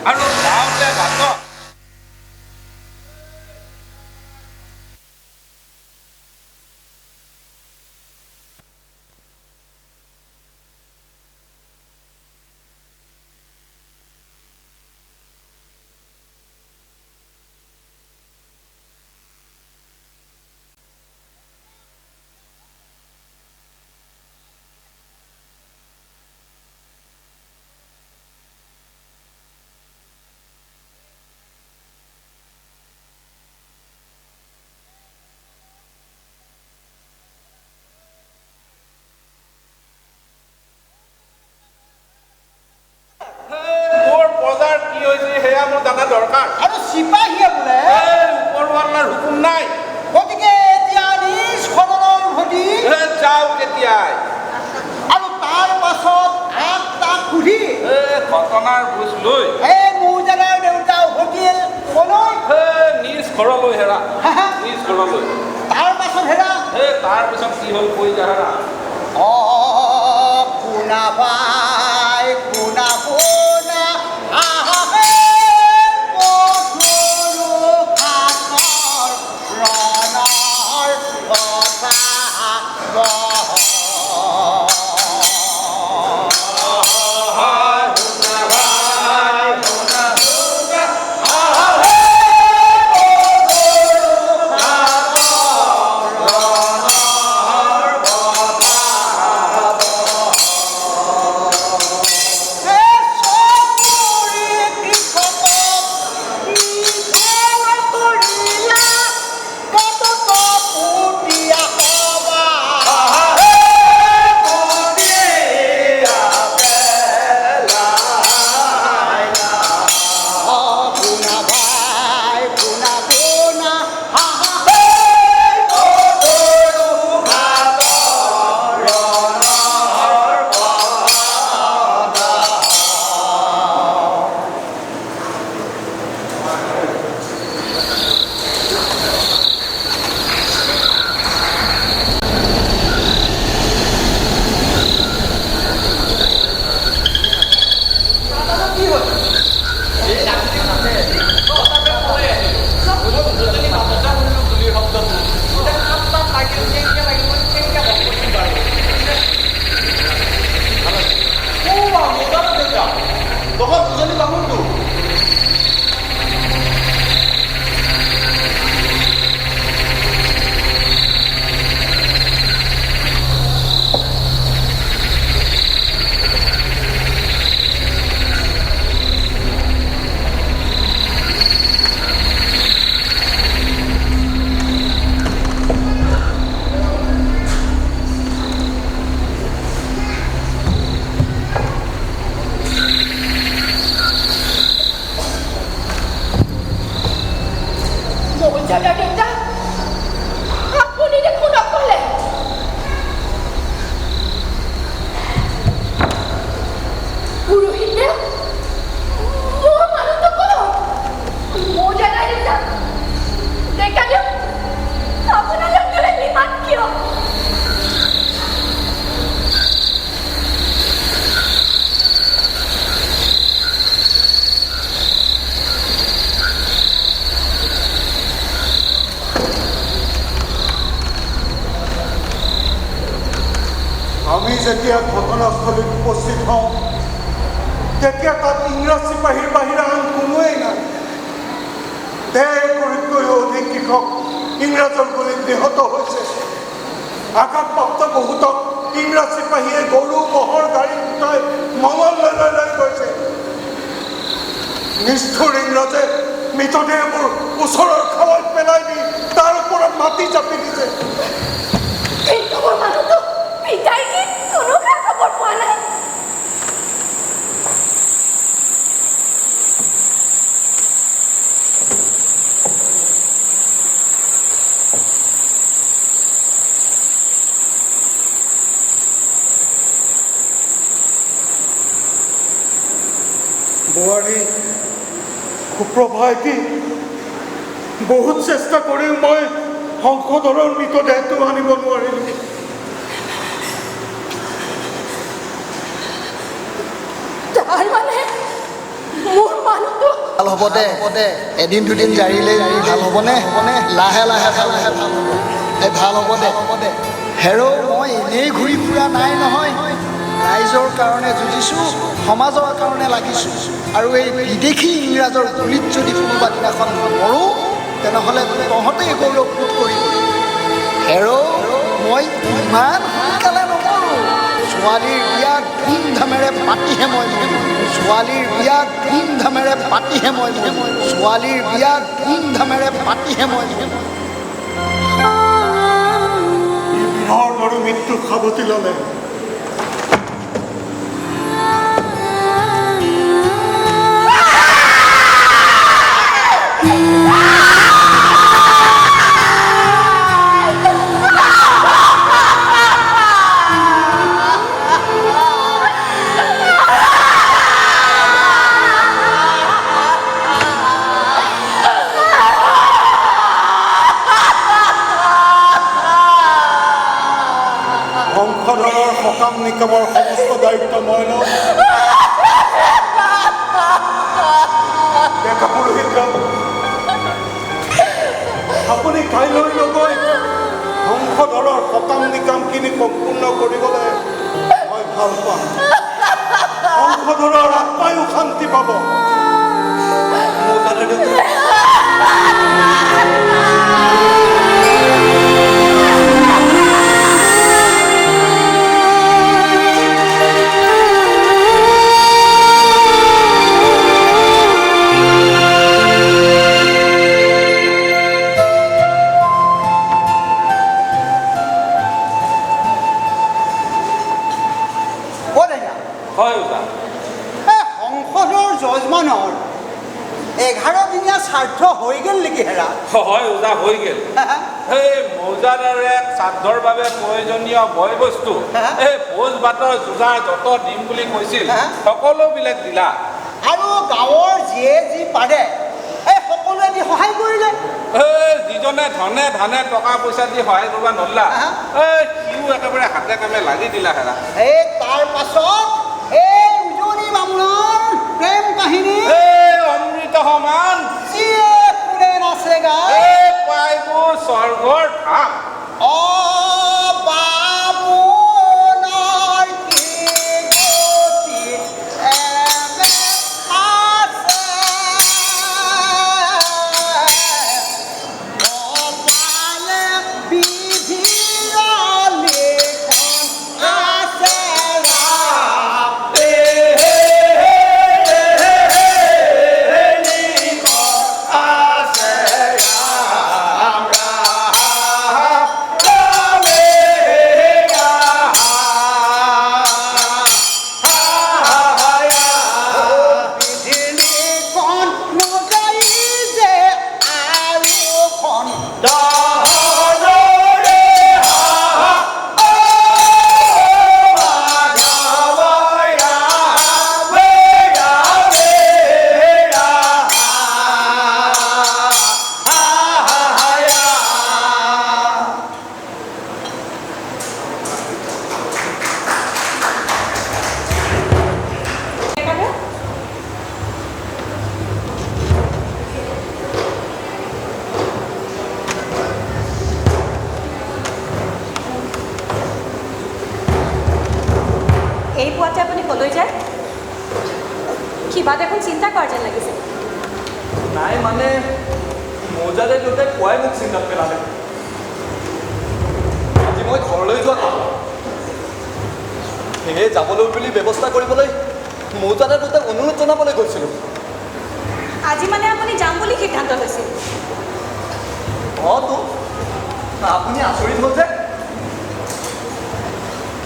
আৰু যাওঁতে বাটত দৰকাৰ আৰু চিপাহীয়ে বোলে ওপৰৱালাৰ হুকুম নাই গতিকে এতিয়া নিজ খবৰৰ উভতি যাওঁ তেতিয়াই আৰু তাৰ পাছত আঠটা সুধি ঘটনাৰ বুজ লৈ মৌজাদাৰ দেউতা উভতিল কলৈ নিজ ঘৰলৈ হেৰা নিজ ঘৰলৈ তাৰপাছত হেৰা তাৰপিছত কি হ'ল কৈ যা কোনা ভাই কোনা কোনা আহে আমি যেতিয়া ঘটনাস্থলীত উপস্থিত হওঁ তেতিয়া তাত ইংৰাজ চিপাহীৰ বাহিৰে আন কোনোৱেই নাই। ১৫০তকৈও অধিক কৃষক ইংৰাজৰ গুলীত নিহত হৈছে। আঘাতপ্ৰাপ্ত বহুতক ইংৰাজ চিপাহীয়ে গৰু ম'হৰ গাড়ী উঠাই মঙললৈ লৈ গৈছে। নিষ্ঠুৰ ইংৰাজে মৃতদেহবোৰ ওচৰৰ খাৱৈত পেলাই দি তাৰ ওপৰত মাটি জাপি দিছে। বোৱাৰী সুপ্ৰভাইটি, বহুত চেষ্টা কৰিও মই শংকৰধৰৰ মৃতদেহটো আনিব নোৱাৰিলোঁ। ভাল হ'ব দে, এদিন দুদিন জাৰিলে ভাল হ'বনে? লাহে লাহে ভাল হ'ব। এই ভাল হ'ব দে। হেৰ' মই এনেই ঘূৰি ফুৰা নাই নহয়। ৰাইজৰ কাৰণে যুঁজিছোঁ, সমাজৰ কাৰণে লাগিছোঁ। আৰু এই বিদেশী ইংৰাজৰ গুলীত যদি কোনোবা দিনাখন মৰোঁ তেনেহ'লে তহঁতেই গৌৰৱবোধ কৰিম। হেৰ' মই ইমান সোনকালে নমৰোঁ। ছোৱালীৰ বিয়া ধুমধামেৰে পাতিহে মই মৰিম। ছোৱালীৰ বিয়া ধুমধামেৰে পাতিহে মই মৰিম। ছোৱালীৰ বিয়া ধুমধামেৰে পাতিহে মই মৰিম। বিহৰ দৰে মৃত্যু সাৱটি ল'লে। সকাম নিকামৰ সমস্ত দায়িত্ব মই লওঁ দেখা পুৰোহিত আপুনি কাইলৈ নগৈ বংশধৰৰ সকাম নিকামখিনি সম্পূৰ্ণ কৰিবলৈ মই ভাল পাম বংশধৰৰ আত্মায়ো শান্তি পাব সংসদৰ যজমানৰ 11 দিনীয়া শ্ৰাদ্ধ হৈ গ'ল নেকি হেৰা হয় ওজা হৈ গ'ল এই মৌজাদাৰে শ্ৰাদ্ধৰ বাবে প্ৰয়োজনীয় বয় বস্তু এই ভোজ ভাতৰ যোগাৰ যত দিম বুলি কৈছিল সকলোবিলাক দিলা আৰু গাঁৱৰ যিয়ে যি পাৰে এই সকলোৱে দি সহায় কৰিলে যিজনে ধনে ধানে টকা পইচা দি সহায় কৰিব নলা সিও একেবাৰে হাতে কামে লাগি দিলা হেৰা এই তাৰ পাছত এই উজনি বামুণৰ প্ৰেম কাহিনী অমৃত সমান যিয়ে কোনে নাচে গায় পাইবোৰ স্বৰ্গৰ ধাম বামুণৰ কি গতি এনে আছে কপালে বিধিয়ালি আছে এই পুৱাতে আপুনি কলৈ যায় কিবা দেখোন চিন্তা কৰা যেন লাগিছে নাই মানে মৌজাদাৰে দেউতাই পুৱাই মোক চিন্তাত পেলালে আজি মই ঘৰলৈ যোৱা কথা সেয়ে যাবলৈ বুলি ব্যৱস্থা কৰিবলৈ মৌজাদাৰ দেউতাক অনুৰোধ জনাবলৈ গৈছিলোঁ আজি মানে আপুনি যাম বুলি সিদ্ধান্ত লৈছিল তো আপুনি আচৰিত হ'ল যে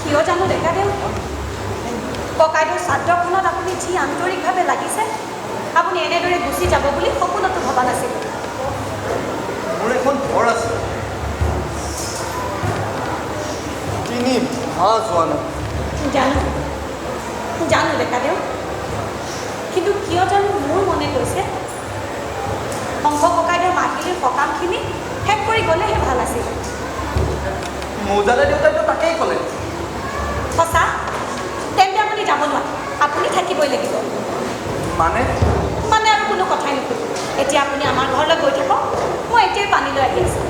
কিয় জানো ডেকা দেউ ককাইদেউৰ শ্ৰাদ্ধখনত আপুনি যি আন্তৰিকভাৱে লাগিছে আপুনি এনেদৰে গুচি যাব বুলি সপোনতো ভবা নাছিল মোৰ এখন ঘৰ আছে 3 মাহ যোৱা নাই জানো ডেকা দেউ কিন্তু কিয় জানো মোৰ মনে কৈছে শংখ ককাইদেউৰ মাহিলীৰ সকামখিনি শেষ কৰি গ'লেহে ভাল আছিল মৌজাদাৰ দেউতাইতো তাকেই ক'লে সঁচা তেন্তে আপুনি যাব নোৱাৰে আপুনি থাকিবই লাগিব মানে আৰু কোনো কথাই নুসুধো এতিয়া আপুনি আমাৰ ঘৰলৈ গৈ থাকক মই এতিয়াই পানীলৈ আহি আছোঁ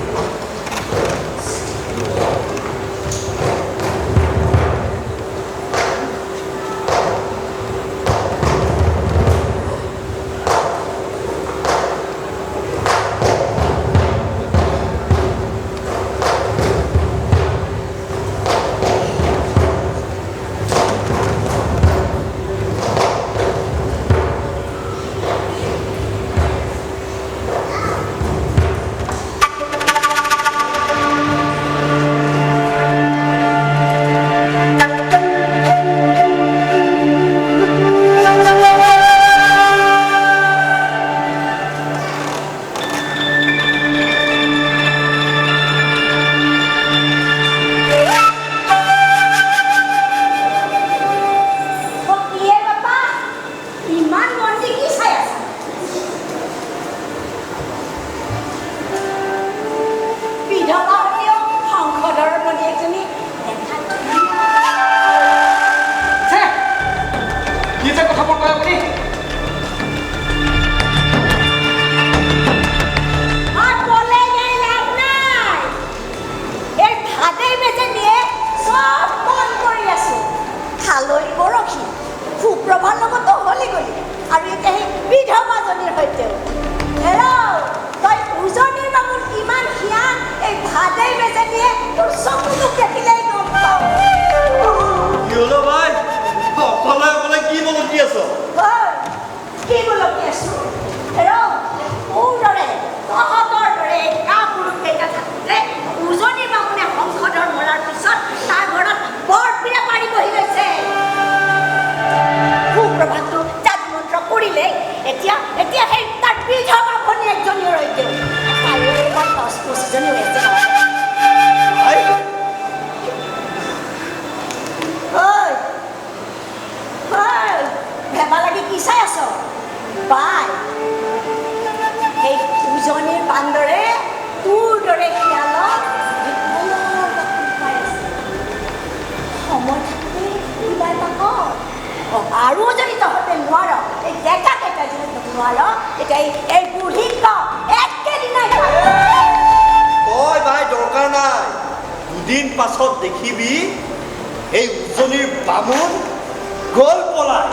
আৰু যদি তহঁতে নোৱাৰ এই ডেকা কেইটা যদি নোৱাৰ তেতিয়া এই বুঢ়ীক একেদিনাই তই ভাই দৰকাৰ নাই দুদিন পাছত দেখিবি এই উজনিৰ বামুণ গ'ল পলাই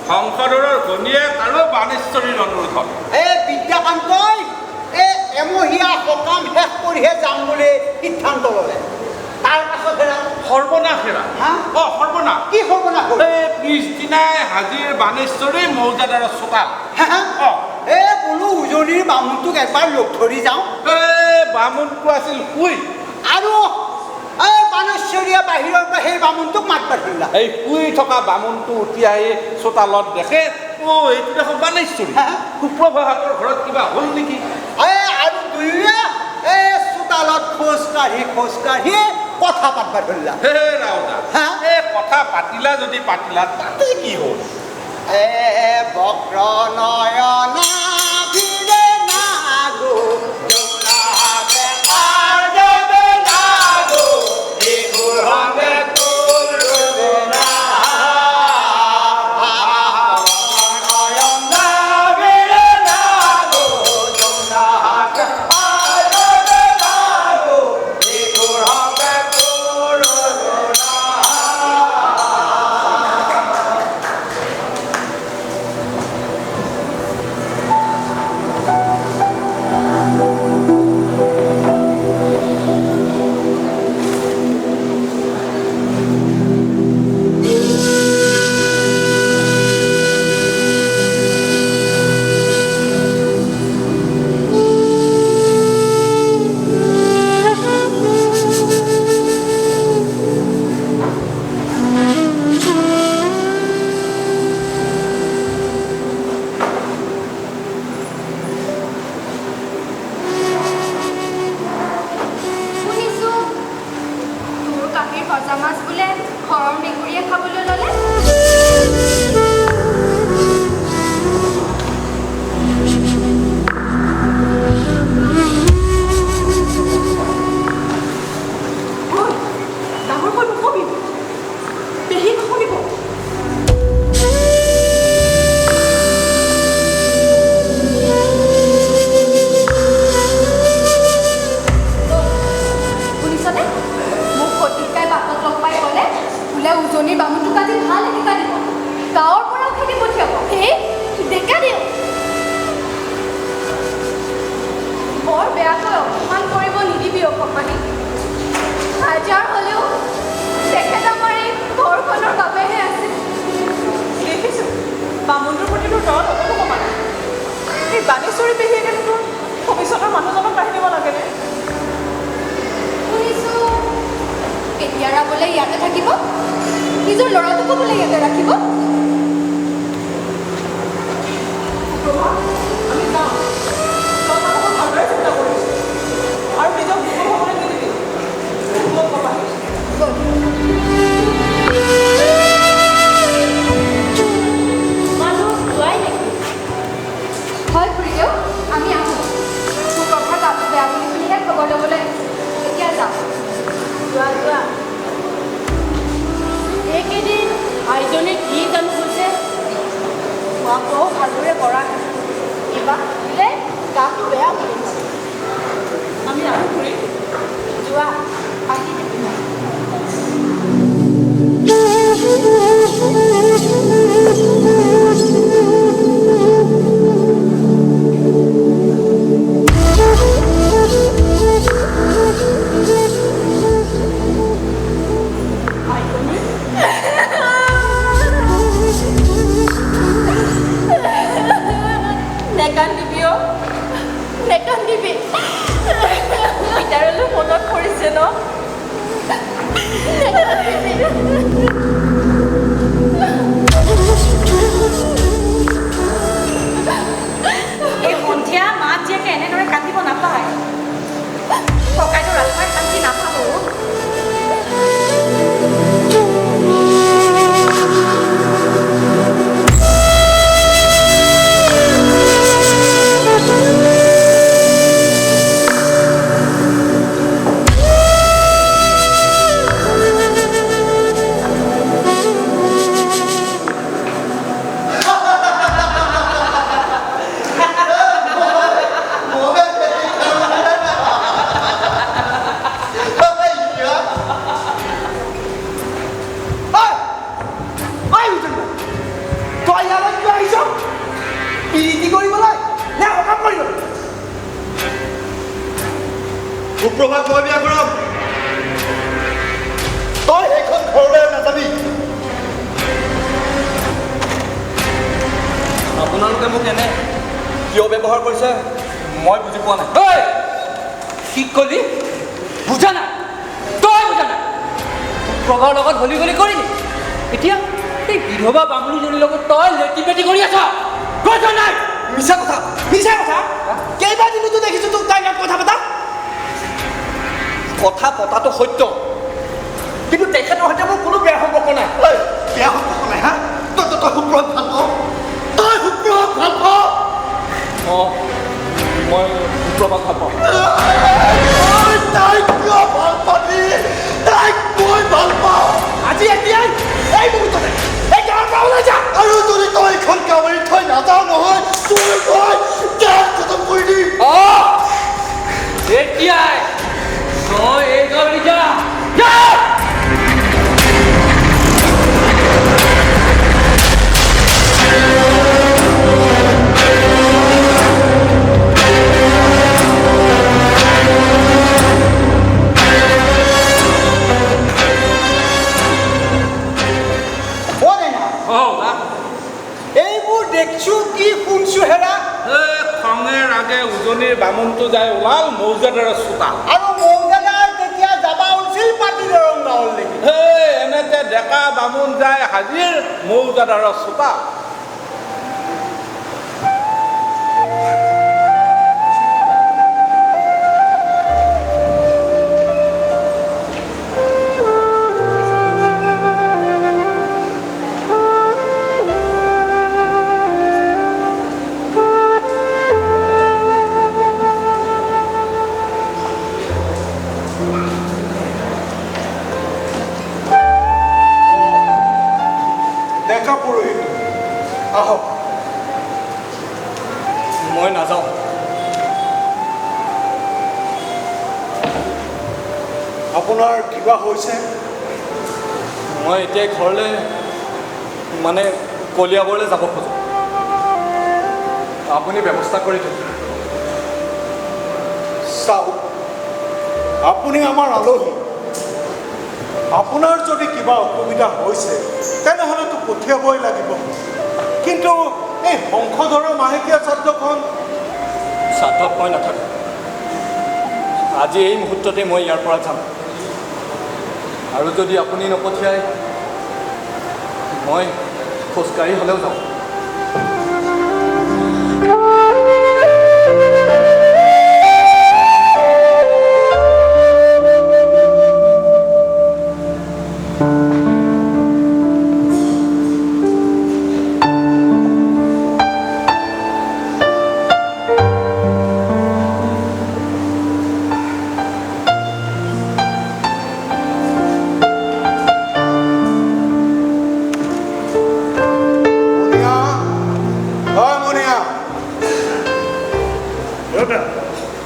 সংসদৰ ঘনীয়েক আৰু বাণেশ্বৰীৰ অনুৰোধত এই বিদ্যাকান্তই এই এমহীয়া সকাম শেষ কৰিহে যাম বুলি সিদ্ধান্ত ল'লে তাৰ পাছত হেৰা সৰ্বনাশ হেৰা সৰ্বনাশ কি সৰ্বনাশ এই পিছদিনাই হাজিৰ বাণেশ্বৰী মৌজাদাৰৰ চোতাল এই বোলো উজনিৰ বামুণটোক এবাৰ লগ ধৰি যাওঁ এই বামুণটো আছিল শুই আৰু এই বাণেশ্বৰীয়ে বাহিৰৰ পৰা সেই বামুণটোক মাতবা ধৰিলা এই শুই থকা বামুণটো উঠি আহি চোতালত দেখে এইটো দেখোন বাণেশ্বৰী সুপ্ৰভাতৰ ঘৰত কিবা হ'ল নেকি আৰু দুয়োৱে এই চোতালত খোজকাঢ়ি কথা পাতবা ধৰিলা হে ৰাওদা এই কথা পাতিলা যদি পাতিলা তাতে কি হ'ল বক্ৰ নয়না ভিৰে নাগো সুপ্ৰভাত মই বিয়া কৰাম তই সেইখন ঘৰলৈ নাযাবি আপোনালোকে মোক এনে কিয় ব্যৱহাৰ কৰিছে মই বুজি পোৱা নাই কি কলি বুজা নাই তই বুজা নাই প্ৰভাৰ লগত হলি গলি কৰিলি এতিয়া এই বিধৱা বামুণীজনীৰ লগত তই লেটি পেটি কৰি আছ কৈছ নাই মিছা কথা কেইবাদিনতো দেখিছো তোক তাই ইয়াত কথা পতা কথা পতাটো সত্য কিন্তু তেখেতৰ সৈতে মোৰ কোনো বেয়া সম্পৰ্ক নাই বেয়া সম্পৰ্ক নাই হা তই সুপ্ৰভাত ভাল পাৱ তই সুপ্ৰভাত ভাল পাৱ মই সুপ্ৰভাত ভাল পাওঁ তাইক কিয় ভাল পাবি তাইক মই ভাল পাওঁ আজি এতিয়াই এই মুহূৰ্ততে এই গাঁৱৰ পৰা ওলাই যা আৰু যদি তই এইখন কামাৰি থৈ নাযাওঁ নহয় তোৰ তই গান খতম কৰি দিম এতিয়াই তই এই গাড়ী যা এইবোৰ দেখছো কি শুনছো হেৰা খঙে ৰাগে উজনিৰ বামুণটো যাই ওলাল মৌজাদাৰৰ চোতাল আৰু মৌজাদাৰ তেতিয়া যাবা উঠিল পাতি দৰং গাঁৱৰ নেকি এনেতে ডেকা বামুণ যায় হাজিৰ মৌজাদাৰৰ চোতাল মই নাযাওঁ আপোনাৰ কিবা হৈছে মই এতিয়া ঘৰলৈ মানে কলিয়াবৰলৈ যাব খোজোঁ আপুনি ব্যৱস্থা কৰি দিয়ক চাওক আপুনি আমাৰ আলহী আপোনাৰ যদি কিবা অসুবিধা হৈছে তেনেহ'লেতো পঠিয়াবই লাগিব কিন্তু এই সংসদৰৰ মাহেকীয়া শ্ৰাদ্ধখন শ্ৰাদ্ধত মই নাথাকোঁ আজি এই মুহূৰ্ততে মই ইয়াৰ পৰা যাম আৰু যদি আপুনি নপঠিয়াই মই খোজকাঢ়ি হ'লেও যাওঁ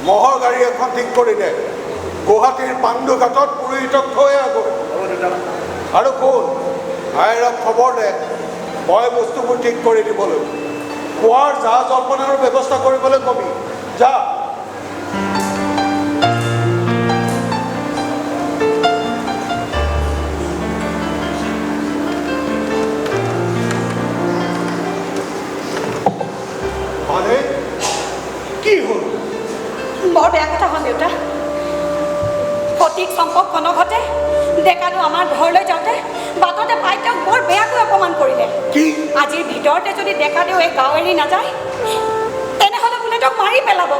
মহৰ গাড়ী এখন ঠিক কৰি দে গুৱাহাটীৰ পাণ্ডুঘাটত পুৰোহিতক থৈ আগো আৰু কোন আইৰক খবৰ দে মই বস্তুবোৰ ঠিক কৰি দিবলৈ খোৱাৰ জা জলপানৰ ব্যৱস্থা কৰিবলৈ কবি যা মানে কি হ'ল বৰ বেয়া কথা হ'ল দেউতা সঠিক চম্পক কনকহঁতে ডেকাটো আমাৰ ঘৰলৈ যাওঁতে বাটতে পাই তেওঁক বৰ বেয়াকৈ অপমান কৰিলে আজিৰ ভিতৰতে যদি ডেকাদেউ এই গাঁও এৰি নাযায় তেনেহ'লে বোলে তেওঁক মাৰি পেলাব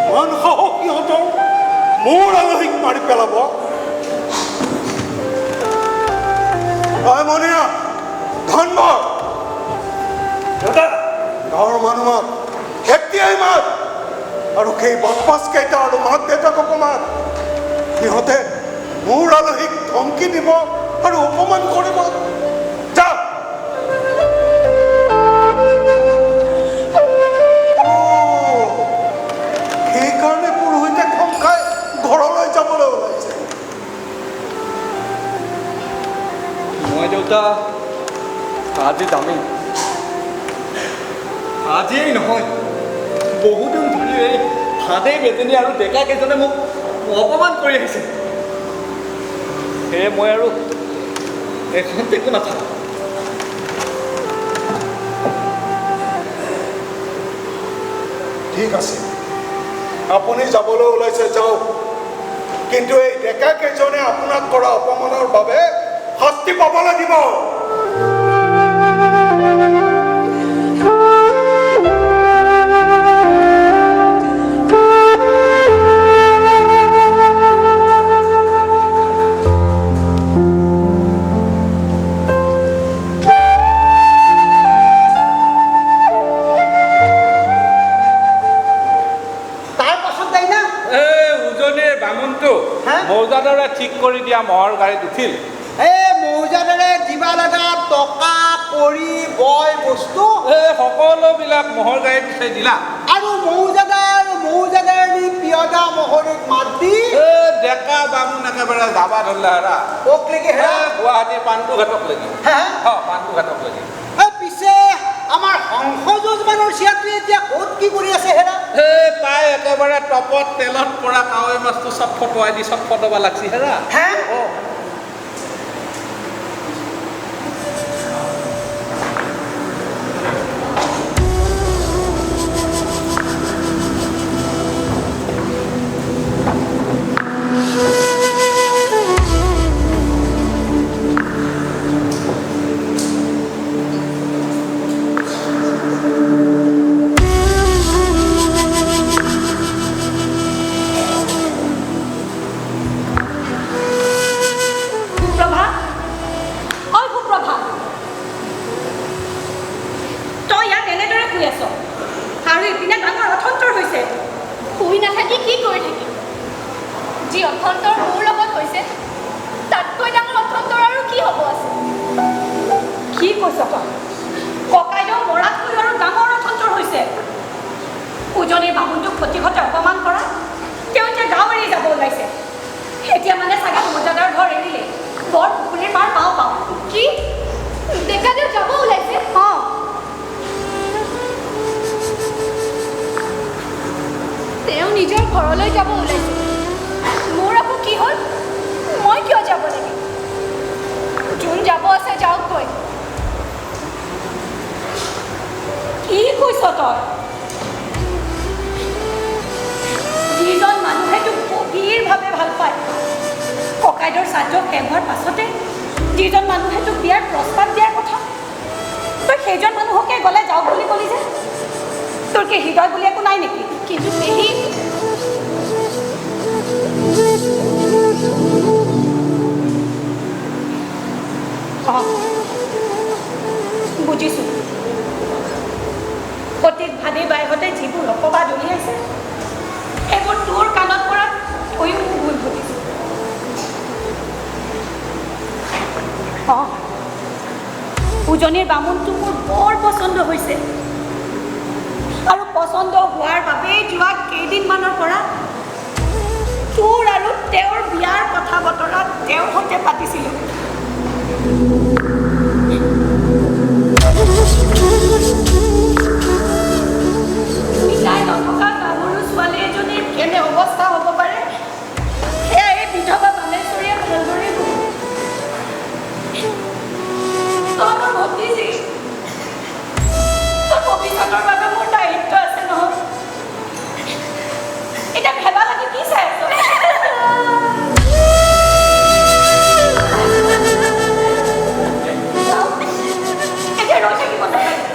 মন সাহস সিহঁতৰ মোৰ আলহীক মাৰি পেলাব মনিয়া ধনবৰ গাঁৱৰ মানুহক এতিয়াই মাত আৰু সেই বদমাছ কেইটা আৰু মাক দেউতাকক মাত সিহঁতে মোৰ আলহীক ধমকি দিব আৰু অপমান কৰিব যা সেইকাৰণে পুৰোহিতে খং খাই ঘৰলৈ যাবলৈ ওলাইছে মই দেউতা আজি যামেই আজিয়েই নহয় বহুদিন ধৰি এই ভাদেই বেজনী আৰু ডেকা কেইজনে মোক অপমান কৰি আহিছে। সেয়ে মই আৰু এখন একো নাথাকো। ঠিক আছে, আপুনি যাবলৈ ওলাইছে যাওক, কিন্তু এই ডেকা কেইজনে আপোনাক কৰা অপমানৰ বাবে শাস্তি পাব লাগিব। মৌজাদাৰে ঠিক কৰি দিয়া মহৰ গাড়ীত উঠিল। এই মৌজাদাৰে দিবা লগা টকা কৰি বয় বস্তু সকলোবিলাক মহৰ গাড়ীত উঠাই দিলা। আৰু মৌজাদাৰী পিয়দা মহৰীক মাত দি ডেকা বামুণ একেবাৰে যাবা ধৰিলে হেৰা কক লেগে হেৰা গুৱাহাটীৰ পাণ্ডুঘাটক লাগি। পাণ্ডুঘাটক লাগি। পিছে আমাৰ হংস যজমানৰ চিয়াটোৱে এতিয়া ক'ত কি কৰি আছে হেৰা? তাই একেবাৰে টপত তেলত পৰা কাৱৈ মাছটো চব ফটোৱাই দি চব ফটোবা লাগছি হেৰা। উজনিৰ বামুণটোক ক্ষতি ঘটে অপমান কৰা, তেওঁ এতিয়া গাঁও এৰি যাব ওলাইছে। এতিয়া মানে চাগে মৌজাদাৰ ঘৰ এৰিলে বৰ পুখুৰীৰ পাৰ পাওঁ পাওঁ। কি ডেকাদেউ যাব ওলাইছে? তেওঁ নিজৰ ঘৰলৈ যাব ওলাইছে। মোৰ আকৌ কি হ'ল? মই কিয় যাব লাগে? যোন যাব আছে যাওকগৈ। কি কৈছ তই? যিজন মানুহে তোক গভীৰভাৱে ভাল পায়, ককাইদেউৰ শ্ৰাদ্ধ শেষ হোৱাৰ পাছতে যিজন মানুহে তোক বিয়াৰ প্ৰস্তাৱ দিয়াৰ কথা, তই সেইজন মানুহকে গ'লে যাওক বুলি ক'লি যে? তোৰ কি হৃদয় বুলি একো নাই নেকি? কিন্তু পেহী, বুজিছোঁ। সঠিক ভাদে বাইহঁতে যিবোৰ অপবাদ উলিয়াইছে সেইবোৰ তোৰ কাণত পৰাত তয়ো মোৰ ভুল বুজিছোঁ। উজনিৰ বামুণটো মোৰ বৰ পচন্দ হৈছে, আৰু পচন্দ হোৱাৰ বাবেই যোৱা কেইদিনমানৰ পৰা তোৰ আৰু তেওঁৰ বিয়াৰ কথা বতৰা তেওঁৰ সৈতে পাতিছিলোঁ। মিলাই নথকা গাভৰু ছোৱালী এজনীৰ কেনে অৱস্থা হ'ব পাৰে সেয়া এই বিধৱা বাণেশ্বৰীয়ে ভালদৰে তই মোৰ ভতিজী, তোৰ ভৱিষ্যতৰ বাবে মোৰ দায়িত্ব আছে নহয়। এতিয়া ভেবা লাগি কি চাই আছ? এতিয়া ৰৈ থাকিব নালাগে।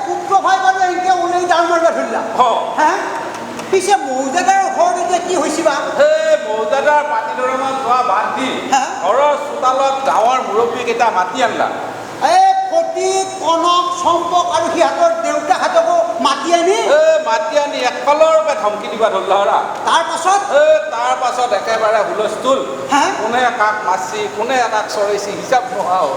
সুপ্ৰভাই বাৰু এনেকৈ ওলাই ডাল মাৰিব ধৰিলা হা পিছে মৌজাদাৰৰ ঘৰত এতিয়া কি হৈছে বা সেই মৌজাদাৰ মাটি দৰমহা যোৱা বাদ দি ঘৰৰ চোতালত গাঁৱৰ মুৰব্বীকেইটা মাতি আনলা এই ফটিক কনক চম্পক আৰু সিহঁতৰ দেউতাকহঁতকো মাতি আনি একফালৰ পৰা ধমকি দিবা ধৰিলা হৰা তাৰ পাছত একেবাৰে হুলস্থুল কোনে কাক মাৰছি কোনে কাক চৰাইছি হিচাপ নোহোৱা হ'ল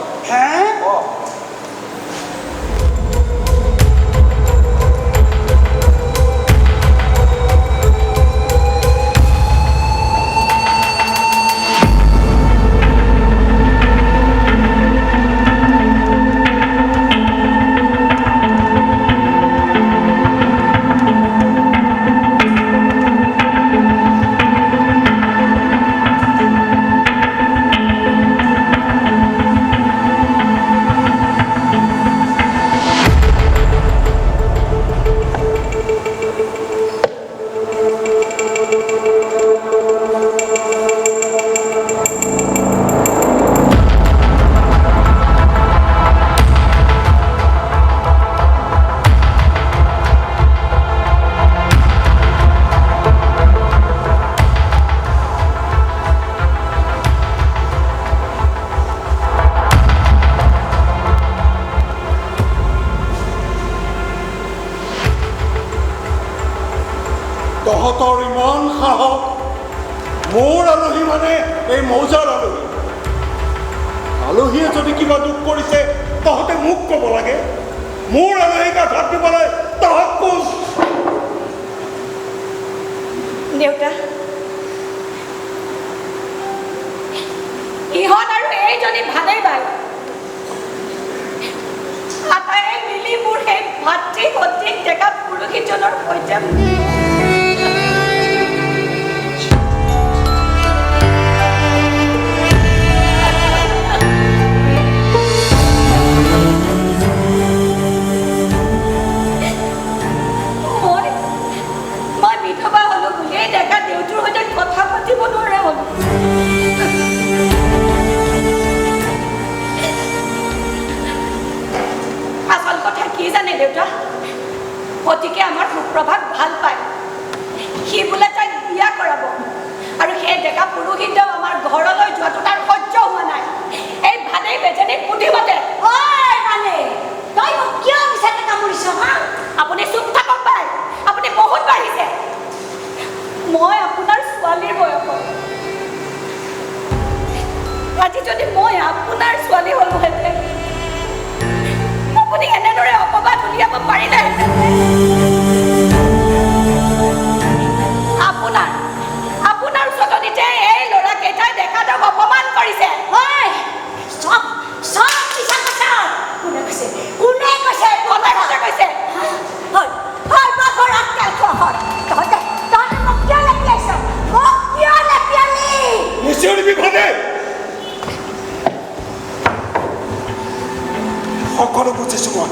তহঁতৰ ইমান সাহস মোৰ আলহী মানে এই মৌজাৰ আলহী আলহীয়ে যদি কিবা দুখ কৰিছে তহঁতে মোক ক'ব লাগে মোৰ আলহীক আঘাত দিবলৈ তহঁত কোন দেউতা ইহঁত আৰু এইজনী ভালেই বাই আটাইয়ে মিলি মোৰ সেই ভাতৃ ভতিক ডেকা পুৰুষীজনৰ সৈতে গতিকে আমাৰ সুপ্ৰভাত ভাল পায় সি বোলে তাইক বিয়া কৰাব আৰু সেই ডেকা পুৰুষিতেও আমাৰ ঘৰলৈ যোৱাটো তাৰ সহ্য হোৱা নাই এই ভালেই বেজনী বুদ্ধিমতে তই মোক কিয় বিচাৰি কামুৰিছ আপুনি চুপ থাকক পাই আপুনি বহুত বাঢ়িছে মই আপোনাৰ ছোৱালীৰ বয়সৰ আজি যদি মই আপোনাৰ ছোৱালী হ'লোহেঁতেন আপুনি এনেদৰে অপবাদ উলিয়াব পাৰিলেহেঁতেন আপোনাৰ চতনিতে এই ল'ৰাকেইটাই দেখাতক অপমান কৰিছে সকলো বুজিছো মই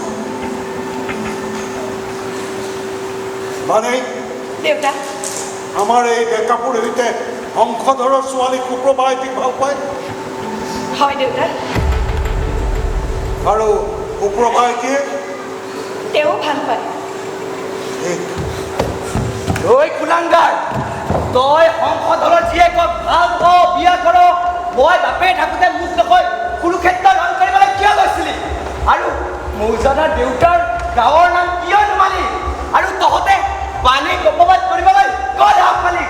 মানে দেউতা আমাৰ এই ডেকা পুৰোহিতে বংশধৰৰ ছোৱালী সুপ্ৰভাইটিক ভাল পায় হয় দেউতা আৰু সুপ্ৰভাইটিয়ে তেওঁ ভাল পায় ঐ কুলাংগাৰ তই বংশধৰৰ জীয়েকক ভাল পাওঁ বিয়া কৰ মই বাপে থাকোঁতে মুখ নকৈ কুৰুক্ষেত্ৰ ৰং কৰিবলৈ কিয় গৈছিলি আৰু মৌজাদাৰ দেউতাৰ গাঁৱৰ নাম কিয় নোমালি আৰু তহঁতে পানী অপবাদ কৰিবলৈ ক'ত হাত পালি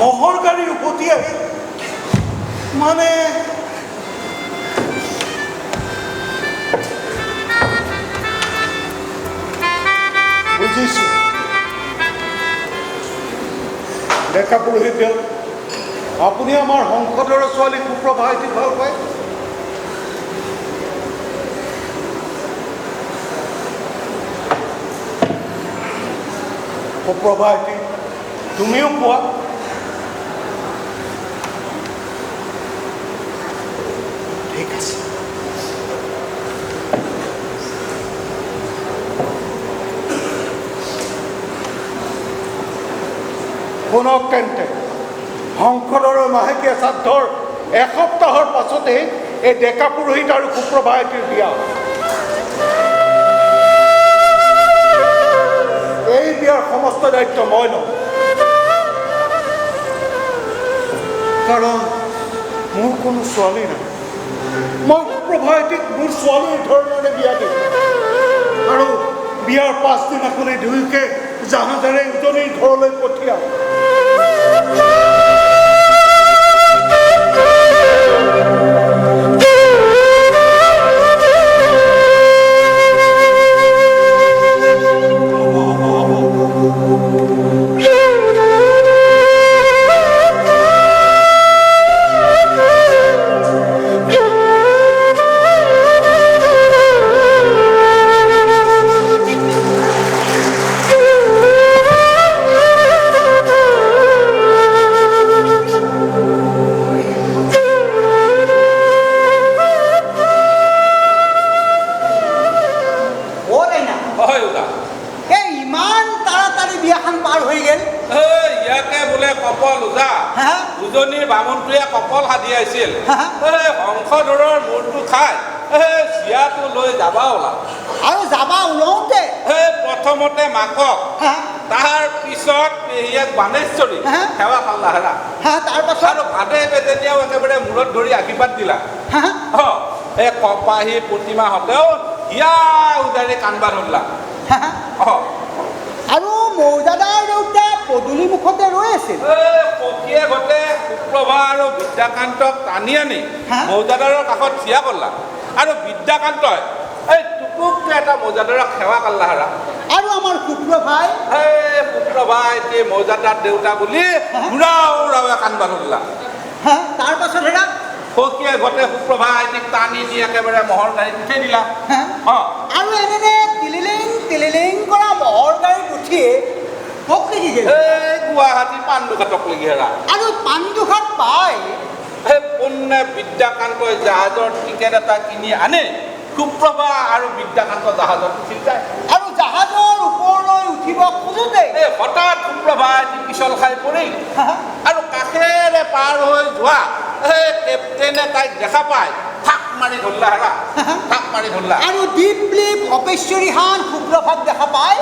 মহৰ গাড়ী উভতি আহি মানে বুজিছো ডেকা পুৰোহিত দেউ আপুনি আমাৰ সংসদৰ ছোৱালী সুপ্ৰভাইটিক ভাল পায় সুপ্ৰভাইটি তুমিও কোৱা ঠিক আছে শুনক তেন্তে, শংকৰৰ মাহেকীয়া শ্ৰাদ্ধৰ এসপ্তাহৰ পাছতে এই ডেকা পুৰোহিত আৰু সুপ্ৰভাতীৰ বিয়া। এই বিয়াৰ সমস্ত দায়িত্ব মই লওঁ, কাৰণ মোৰ কোনো ছোৱালী নাই। মই সুপ্ৰভাতীক মোৰ ছোৱালীৰ ধৰণে বিয়া দিম আৰু বিয়াৰ পাছদিনাখনে দুয়োকে জাহাজেৰে উজনিৰ ঘৰলৈ পঠিয়াম। উজনিৰ বামুণটোৱে কপল সাধি আহিছিল, শংখধৰৰ মূৰটো খাই চিয়াটো লৈ যাবা ওলাল। আৰু যাবা ওলাওঁতে প্ৰথমতে মাকক, তাৰ পিছত পেহীয়েক বাণেশ্বৰী সেৱা খালা হেৰা, তাৰ পাছত আৰু ভাদে বেজেনীয়াও একেবাৰে মূৰত ধৰি আশীৰ্বাদ দিলা। এই কপাহী প্ৰতিমাহঁতেও হিয়া উজাৰি কান্দবা ধৰিলা। আৰু মৌজাদাৰ দেউতা পদূলি মুখতে ৰৈ আছিল। সখীয়ে ঘতে সুপ্ৰভা আৰু বিদ্যাকান্তক টানি আনি মৌজাদাৰৰ কাষত থিয়া কৰলা, আৰু বিদ্যাকান্তই এই টুকুককে এটা মৌজাদাৰক সেৱা কৰলা হাৰা। আৰু আমাৰ সুপ্ৰভাই সুপ্ৰভাই এতিয়া মৌজাদাৰ দেউতা বুলি উৰাও উৰাৱে কান্দবা ধৰিলা। তাৰ পাছত হেৰা সখীয়ে ঘতে সুপ্ৰভা আইটিক টানি নি একেবাৰে মহৰ গাড়ীত উঠাই দিলা। আৰু এনে তিলিলিং কৰা মহৰ গাড়ীত উঠিয়ে গুৱাহাটী পাণ্ডুঘাটক লাগি হেৰা। আৰু পাণ্ডুঘাট পাই পুণ্যে বিদ্যাকান্তই জাহাজৰ টিকেট এটা কিনি আনে, সুপ্ৰভা আৰু বিদ্যাকান্ত জাহাজত উঠি যায়। আৰু জাহাজৰ ওপৰলৈ উঠিব খোজোতে হঠাৎ সুপ্ৰভা পিছল খাই পৰিল, আৰু কাষেৰে পাৰ হৈ যোৱা কেপ্টেইনে তাইক দেখা পাই থাক মাৰি ধৰিলা হেৰা, থাক মাৰি ধৰিলা। আৰু দীপলি অপেশ্বৰীহান সুপ্ৰভাক দেখা পাই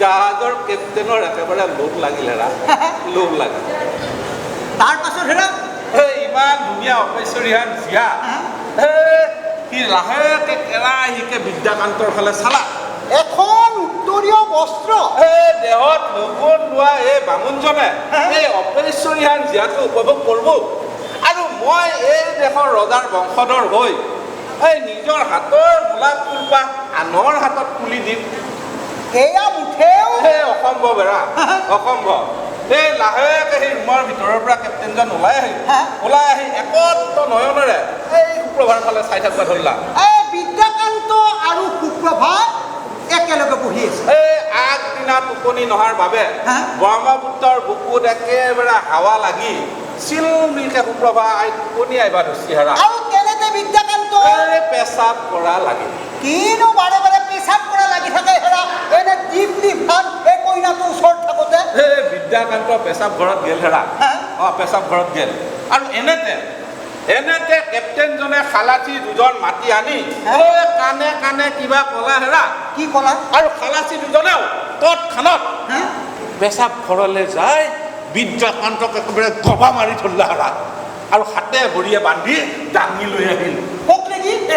জাহাজৰ কেপ্টেইনৰ একেবাৰে লোভ লাগিল হেৰা, লোভ লাগিল। তাৰ পাছত হেৰা ইমান ধুনীয়া অপেশ্বৰীহান জীয়া, সি লাহেকে কেৰাহীকে বিদ্যাকান্তৰ ফালে চালা। এখন উত্তৰীয় বস্ত্ৰ দেহত লগুণ লোৱা এই বামুণজনে এই অপেশ্বৰীহান জীয়াটো উপভোগ কৰিব, আৰু মই এই দেশৰ ৰজাৰ বংশধৰ হৈ এই নিজৰ হাতৰ গোলাপ ফুলপাহ আনৰ হাতত তুলি দিম, এয়া মুঠেও অসম্ভৱ হেৰা, অসম্ভৱ। এই লাহেকে সেই ৰুমৰ ভিতৰৰ পৰা কেপ্টেইনজন ওলাই আহি একত্ৰ নয়নেৰে এই সুপ্ৰভাৰ ফালে চাই থাকিব ধৰিলা। এই বিদ্যাকান্ত আৰু সুপ্ৰভা একেলগে বহি আছে। এই আগদিনা টোপনি নহাৰ বাবে ব্ৰহ্মপুত্ৰৰ বুকুত একেবাৰে হাৱা লাগি চিলমিলকে সুপ্ৰভা টোপনি আহিবা ধৰিছে হেৰা। আৰু কেনেকে বিদ্যাকান্ত পেচাব কৰা লাগে, কিনো বাৰে বাৰে পেচাব কৰা লাগি থাকে হেৰা। এনে দীপলি ভাত এই কইনাটোৰ ওচৰত থাকোতে বিদ্যাকান্ত পেচাব ঘৰত গেল হেৰা, পেচাব ঘৰত গেল। আৰু এনেতে কেপ্টেইনজনে খালাচী দুজন মাতি আনি কাণে কাণে কিবা কলা হেৰা। কি কলা? আৰু খালাচী দুজনেও তৎক্ষণাত পেচাব ঘৰলৈ যায় বিদ্যাকান্তক একেবাৰে গবা মাৰি ধৰিলা হেৰা, আৰু হাতে ভৰিয়ে বান্ধি দাঙি লৈ আহিল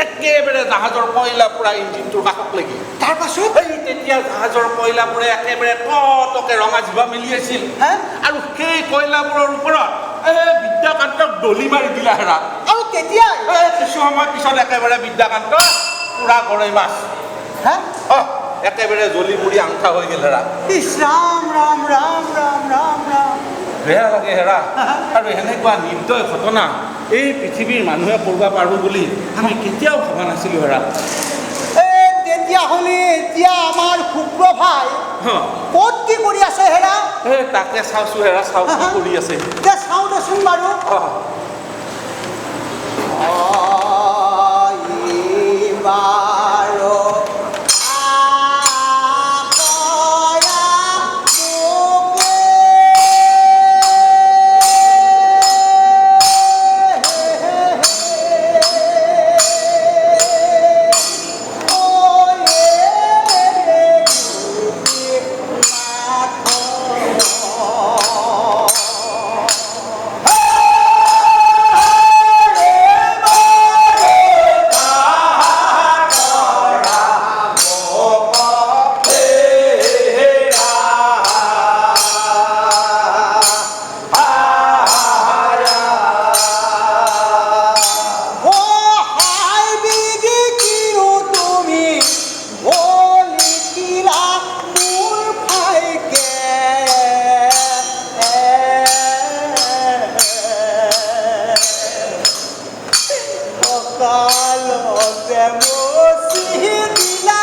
একেবাৰে জাহাজৰ কয়লা পোৰা ইঞ্জিনটোৰ কাষত লাগি। তাৰ পাছত তেতিয়া জাহাজৰ কয়লাবোৰে একেবাৰে টকে ৰঙা জিভা মেলি আছিল, আৰু সেই কয়লাবোৰৰ ওপৰত বিদ্যাকান্তক দলি মাৰি দিলা হেৰা। আৰু তেতিয়া কিছু সময় পিছত একেবাৰে বিদ্যাকান্ত পুৰা গৰৈ মাছ একেবাৰে জ্বলি পুৰি আংঠা হৈ গেল হেৰা। ৰাম ৰাম ৰাম ৰাম ৰাম ৰাম, বেয়া লাগে হেৰা। আৰু এনেকুৱা নিৰ্দয় ঘটনা এই পৃথিৱীৰ মানুহে কৰিব পাৰোঁ বুলি আমি কেতিয়াও ভবা নাছিলোঁ হেৰা। তেতিয়াহ'লে এতিয়া আমাৰ সুপ্ৰভাই ক'ত কি কৰি আছে হেৰা? তাকে চাওঁচোন হেৰা, চাওঁ কি কৰি আছে। চাওঁ দেচোন বাৰু। কালতে মচি দিলা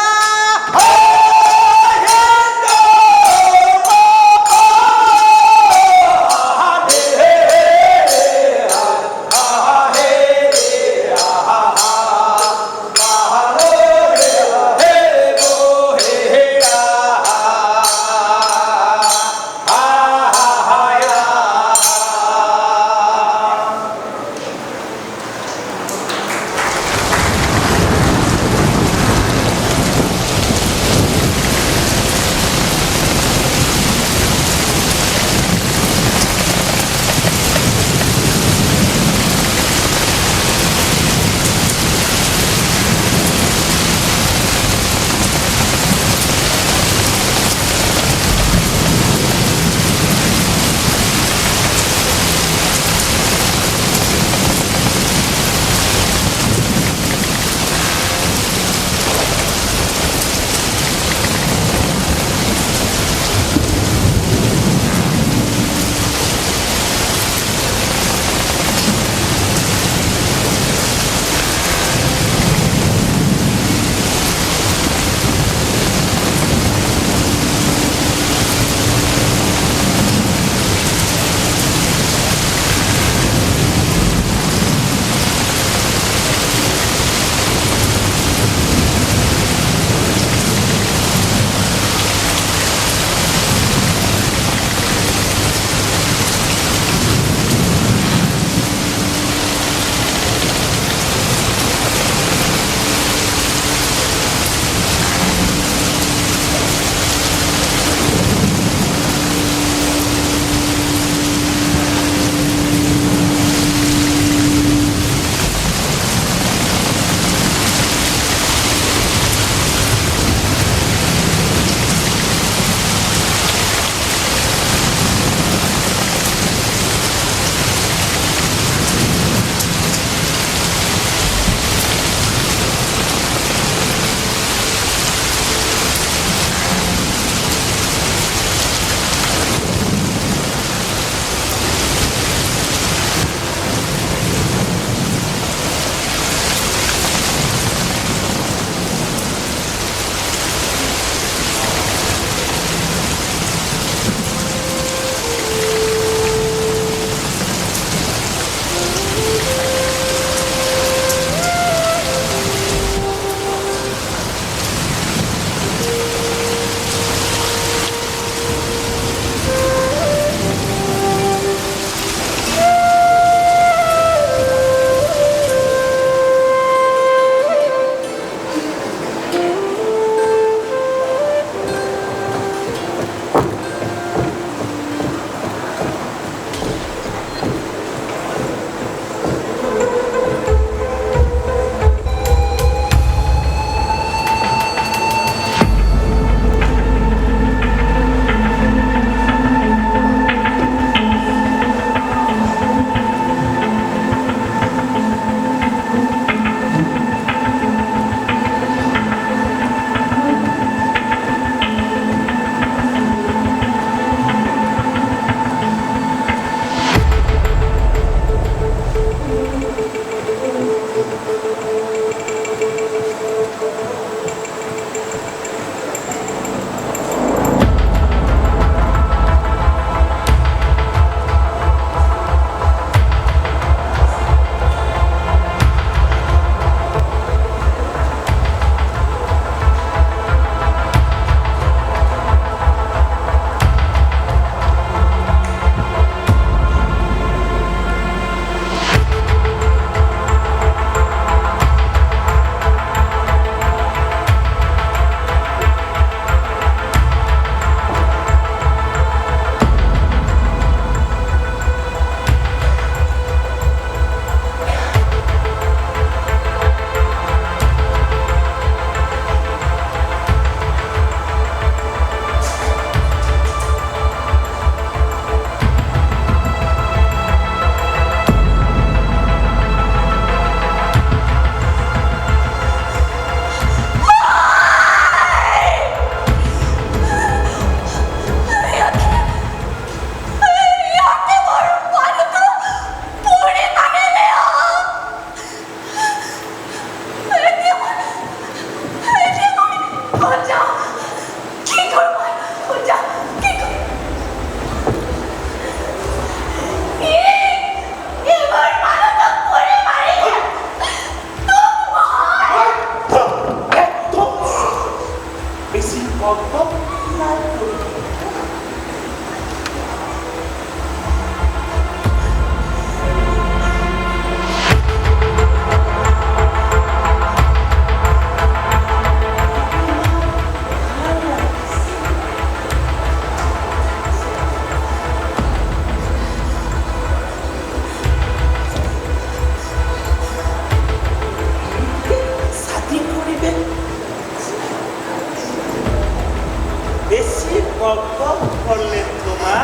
করলেন তোমা?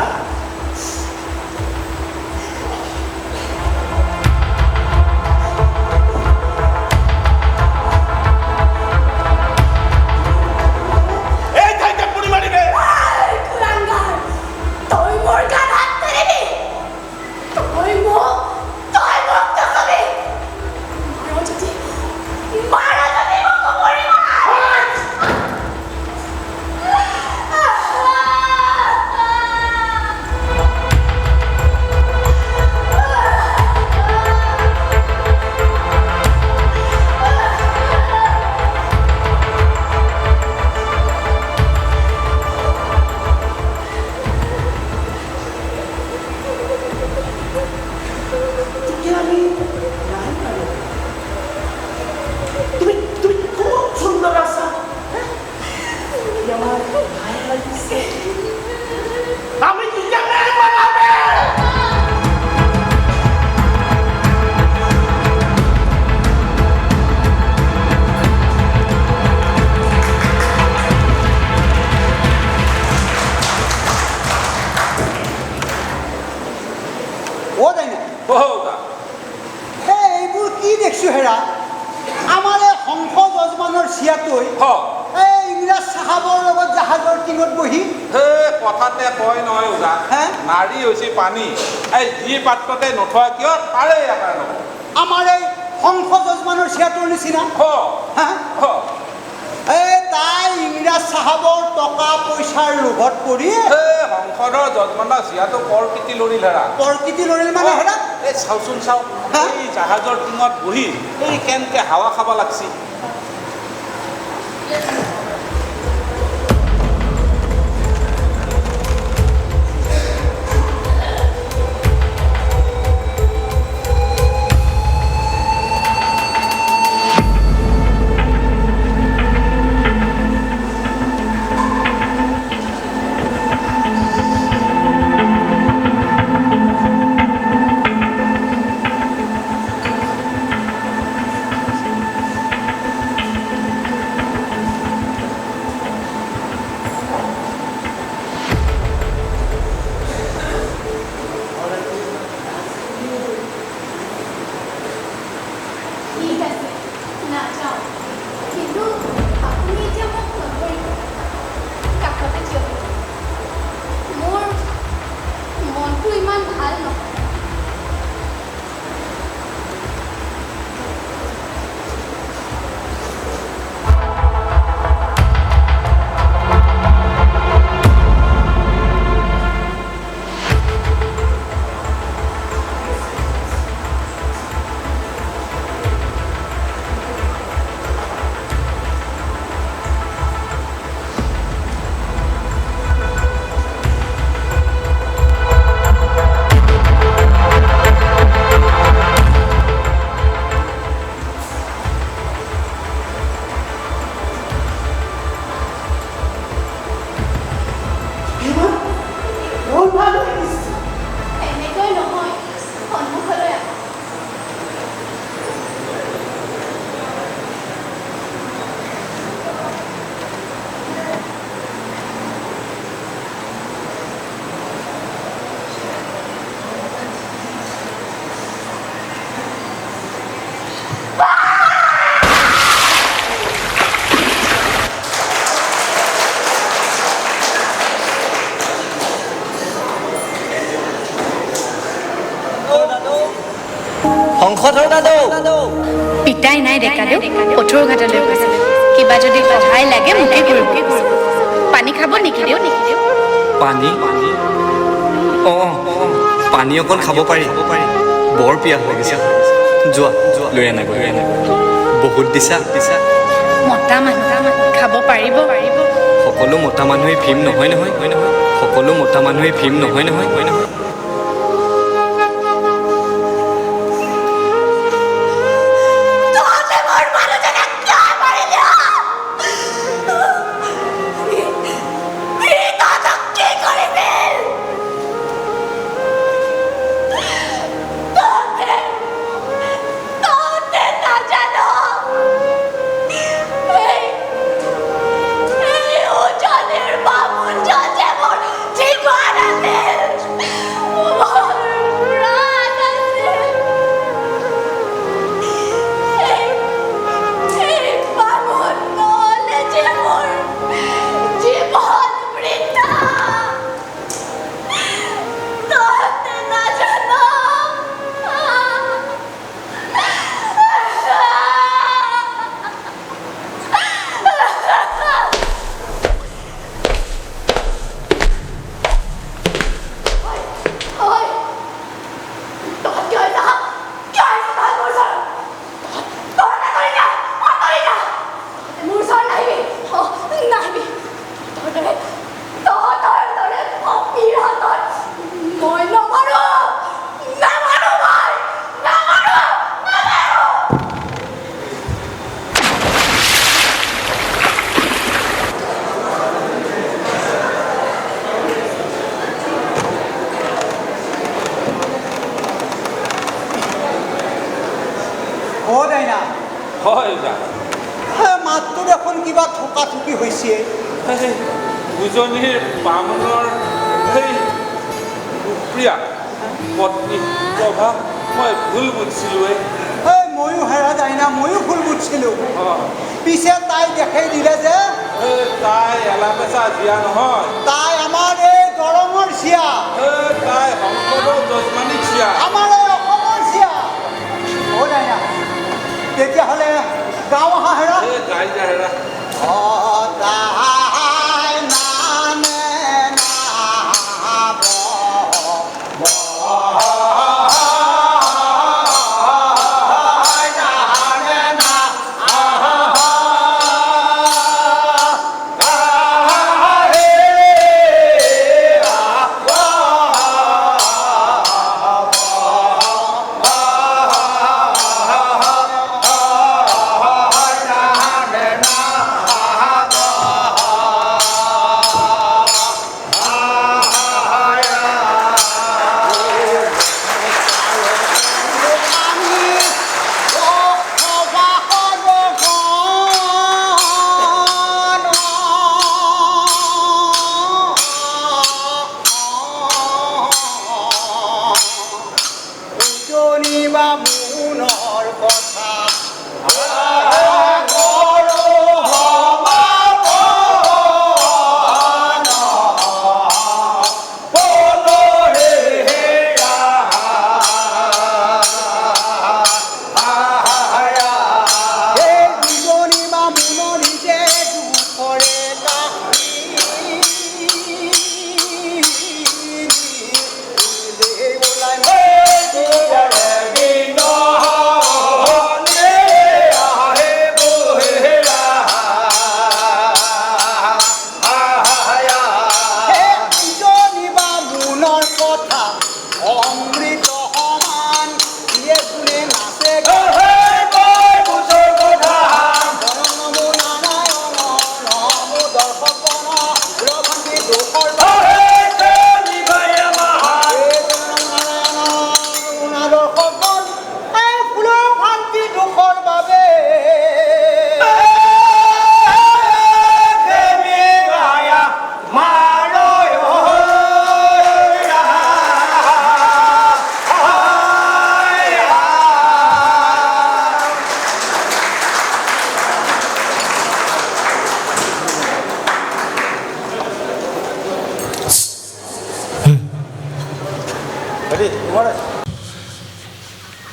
এই ঠাইতে পুরি মারিবে। কুলাঙ্গার, তুই মোর গান হাত ধরিবি? তুই মুখ দেখাবি? মারা যদি মুখ মরি মার। তুমি খুব সুন্দর আছো। আমার ভালো লাগছে। আমি তোকে মেরে বানাবে। ও তাই না? এইবোৰ কি দেখছো হেৰা? আমাৰ এই শংখ যজমানৰ চিয়াতৈ এই ইংৰাজ চাহাবৰ লগত জাহাজৰ টিঙত বহি কথাতে কয় নহয় ওজা, নাৰী হৈছে পানী, এই যি পাত্ৰতে নথোৱা কিয় তাৰে আকাৰ নহয়। আমাৰ এই শংখ যজমানৰ চিয়াটোৰ নিচিনা এই তাই ইংৰাজ চাহাবৰ টকা পইচাৰ লোভত পৰি সংসদৰ যজমানৰ চিয়াটো পৰকীৰ্তি লৰিল হেৰা। পৰকীৰ্তি লৰিল মানে হেৰা? এই চাওচোন চাও, এই জাহাজৰ টিঙত বহি এই কেনেকে হাৱা খাব লাগছি। পিতাই নাই ডেকাদেউ, কঠোৰ ঘাটলৈ গৈছে। কিবা যদি সহায় লাগে মোকে কৰিব। পানী খাব নেকি দেউ? পানী? অঁ পানী অকণ খাব পাৰি। বৰ পিয়াহ লাগিছে। যোৱা লৈ আনাগৈ। বহুত দিছা। মতা মানুহ খাব পাৰিব। সকলো মতা মানুহে ভীম নহয় নহয়। সকলো মতা মানুহে ভীম নহয় নহয়। জীবন হয় যা মাতটো দেখোন কিবা থোকা থুকি হৈছে উজনিৰ বামুণৰ সেই সুপ্ৰিয়া পত্নী প্ৰভা মই ভুল বুজিছিলোঁ ময়ো হেৰা যায় না ময়ো ভুল বুজিছিলোঁ পিছে তাই দেখাই দিলে যে তাই এলাপেচা জীয়া নহয় তাই আমাৰ এই দৰঙৰ চিয়া তাই শংকৰৰ যজমানী চিয়া আমাৰ এই অসমৰ চিয়া হৈ যায় না তেতিয়াহ'লে গাঁও আহা হেৰা গাই যা হেৰা তাই নামে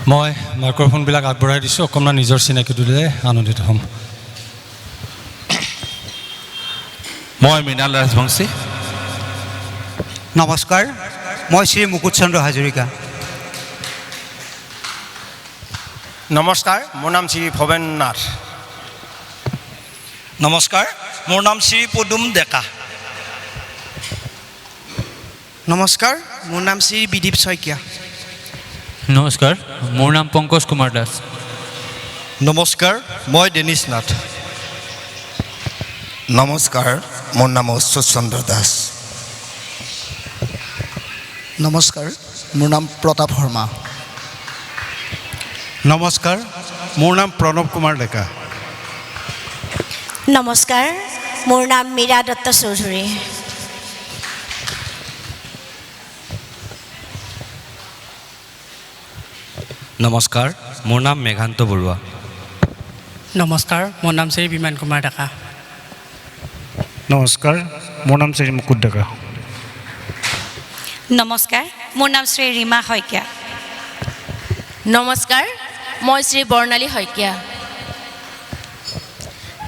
মই মাইক্ৰফোনবিলাক আগবঢ়াই দিছোঁ অকণমান নিজৰ চিনাকি দিলে আনন্দিত হ'ম মই মৃণাল ৰাজবংশী নমস্কাৰ মই শ্ৰী মুকুট চন্দ্ৰ হাজৰিকা নমস্কাৰ মোৰ নাম শ্ৰী ভৱেন নাথ নমস্কাৰ মোৰ নাম শ্ৰী পদুম ডেকা নমস্কাৰ মোৰ নাম শ্ৰী বিদীপ শইকীয়া নমস্কাৰ মোৰ নাম পংকজ কুমাৰ দাস নমস্কাৰ মই ডেনিছ নাথ নমস্কাৰ মোৰ নাম অচ্যুত চন্দ্ৰ দাস নমস্কাৰ মোৰ নাম প্ৰতাপ শৰ্মা নমস্কাৰ মোৰ নাম প্ৰণৱ কুমাৰ ডেকা নমস্কাৰ মোৰ নাম মীৰা দত্ত চৌধুৰী নমস্কাৰ মোৰ নাম মেঘান্ত বৰুৱা নমস্কাৰ মোৰ নাম শ্ৰী বিমান কুমাৰ ডেকা নমস্কাৰ মোৰ নাম শ্ৰী মুকুট ডেকা নমস্কাৰ মোৰ নাম শ্ৰী ৰীমা শইকীয়া নমস্কাৰ মই শ্ৰী বৰ্ণালী শইকীয়া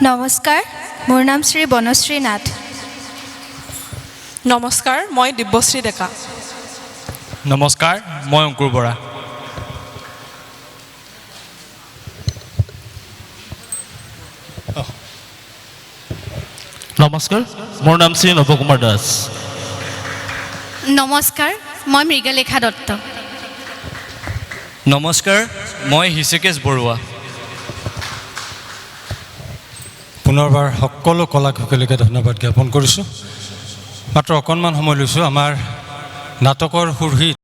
নমস্কাৰ মোৰ নাম শ্ৰী বনশ্ৰী নাথ নমস্কাৰ মই দিব্যশ্ৰী ডেকা নমস্কাৰ মই অংকুৰ বৰা নমস্কাৰ মোৰ নাম শ্ৰী নৱকুমাৰ দাস নমস্কাৰ মই মৃগলেখা দত্ত নমস্কাৰ মই হৃষিকেশ বৰুৱা পুনৰবাৰ সকলো কলাকুশলীকে ধন্যবাদ জ্ঞাপন কৰিছোঁ মাত্ৰ অকণমান সময় লৈছোঁ আমাৰ নাটকৰ সুৰহিত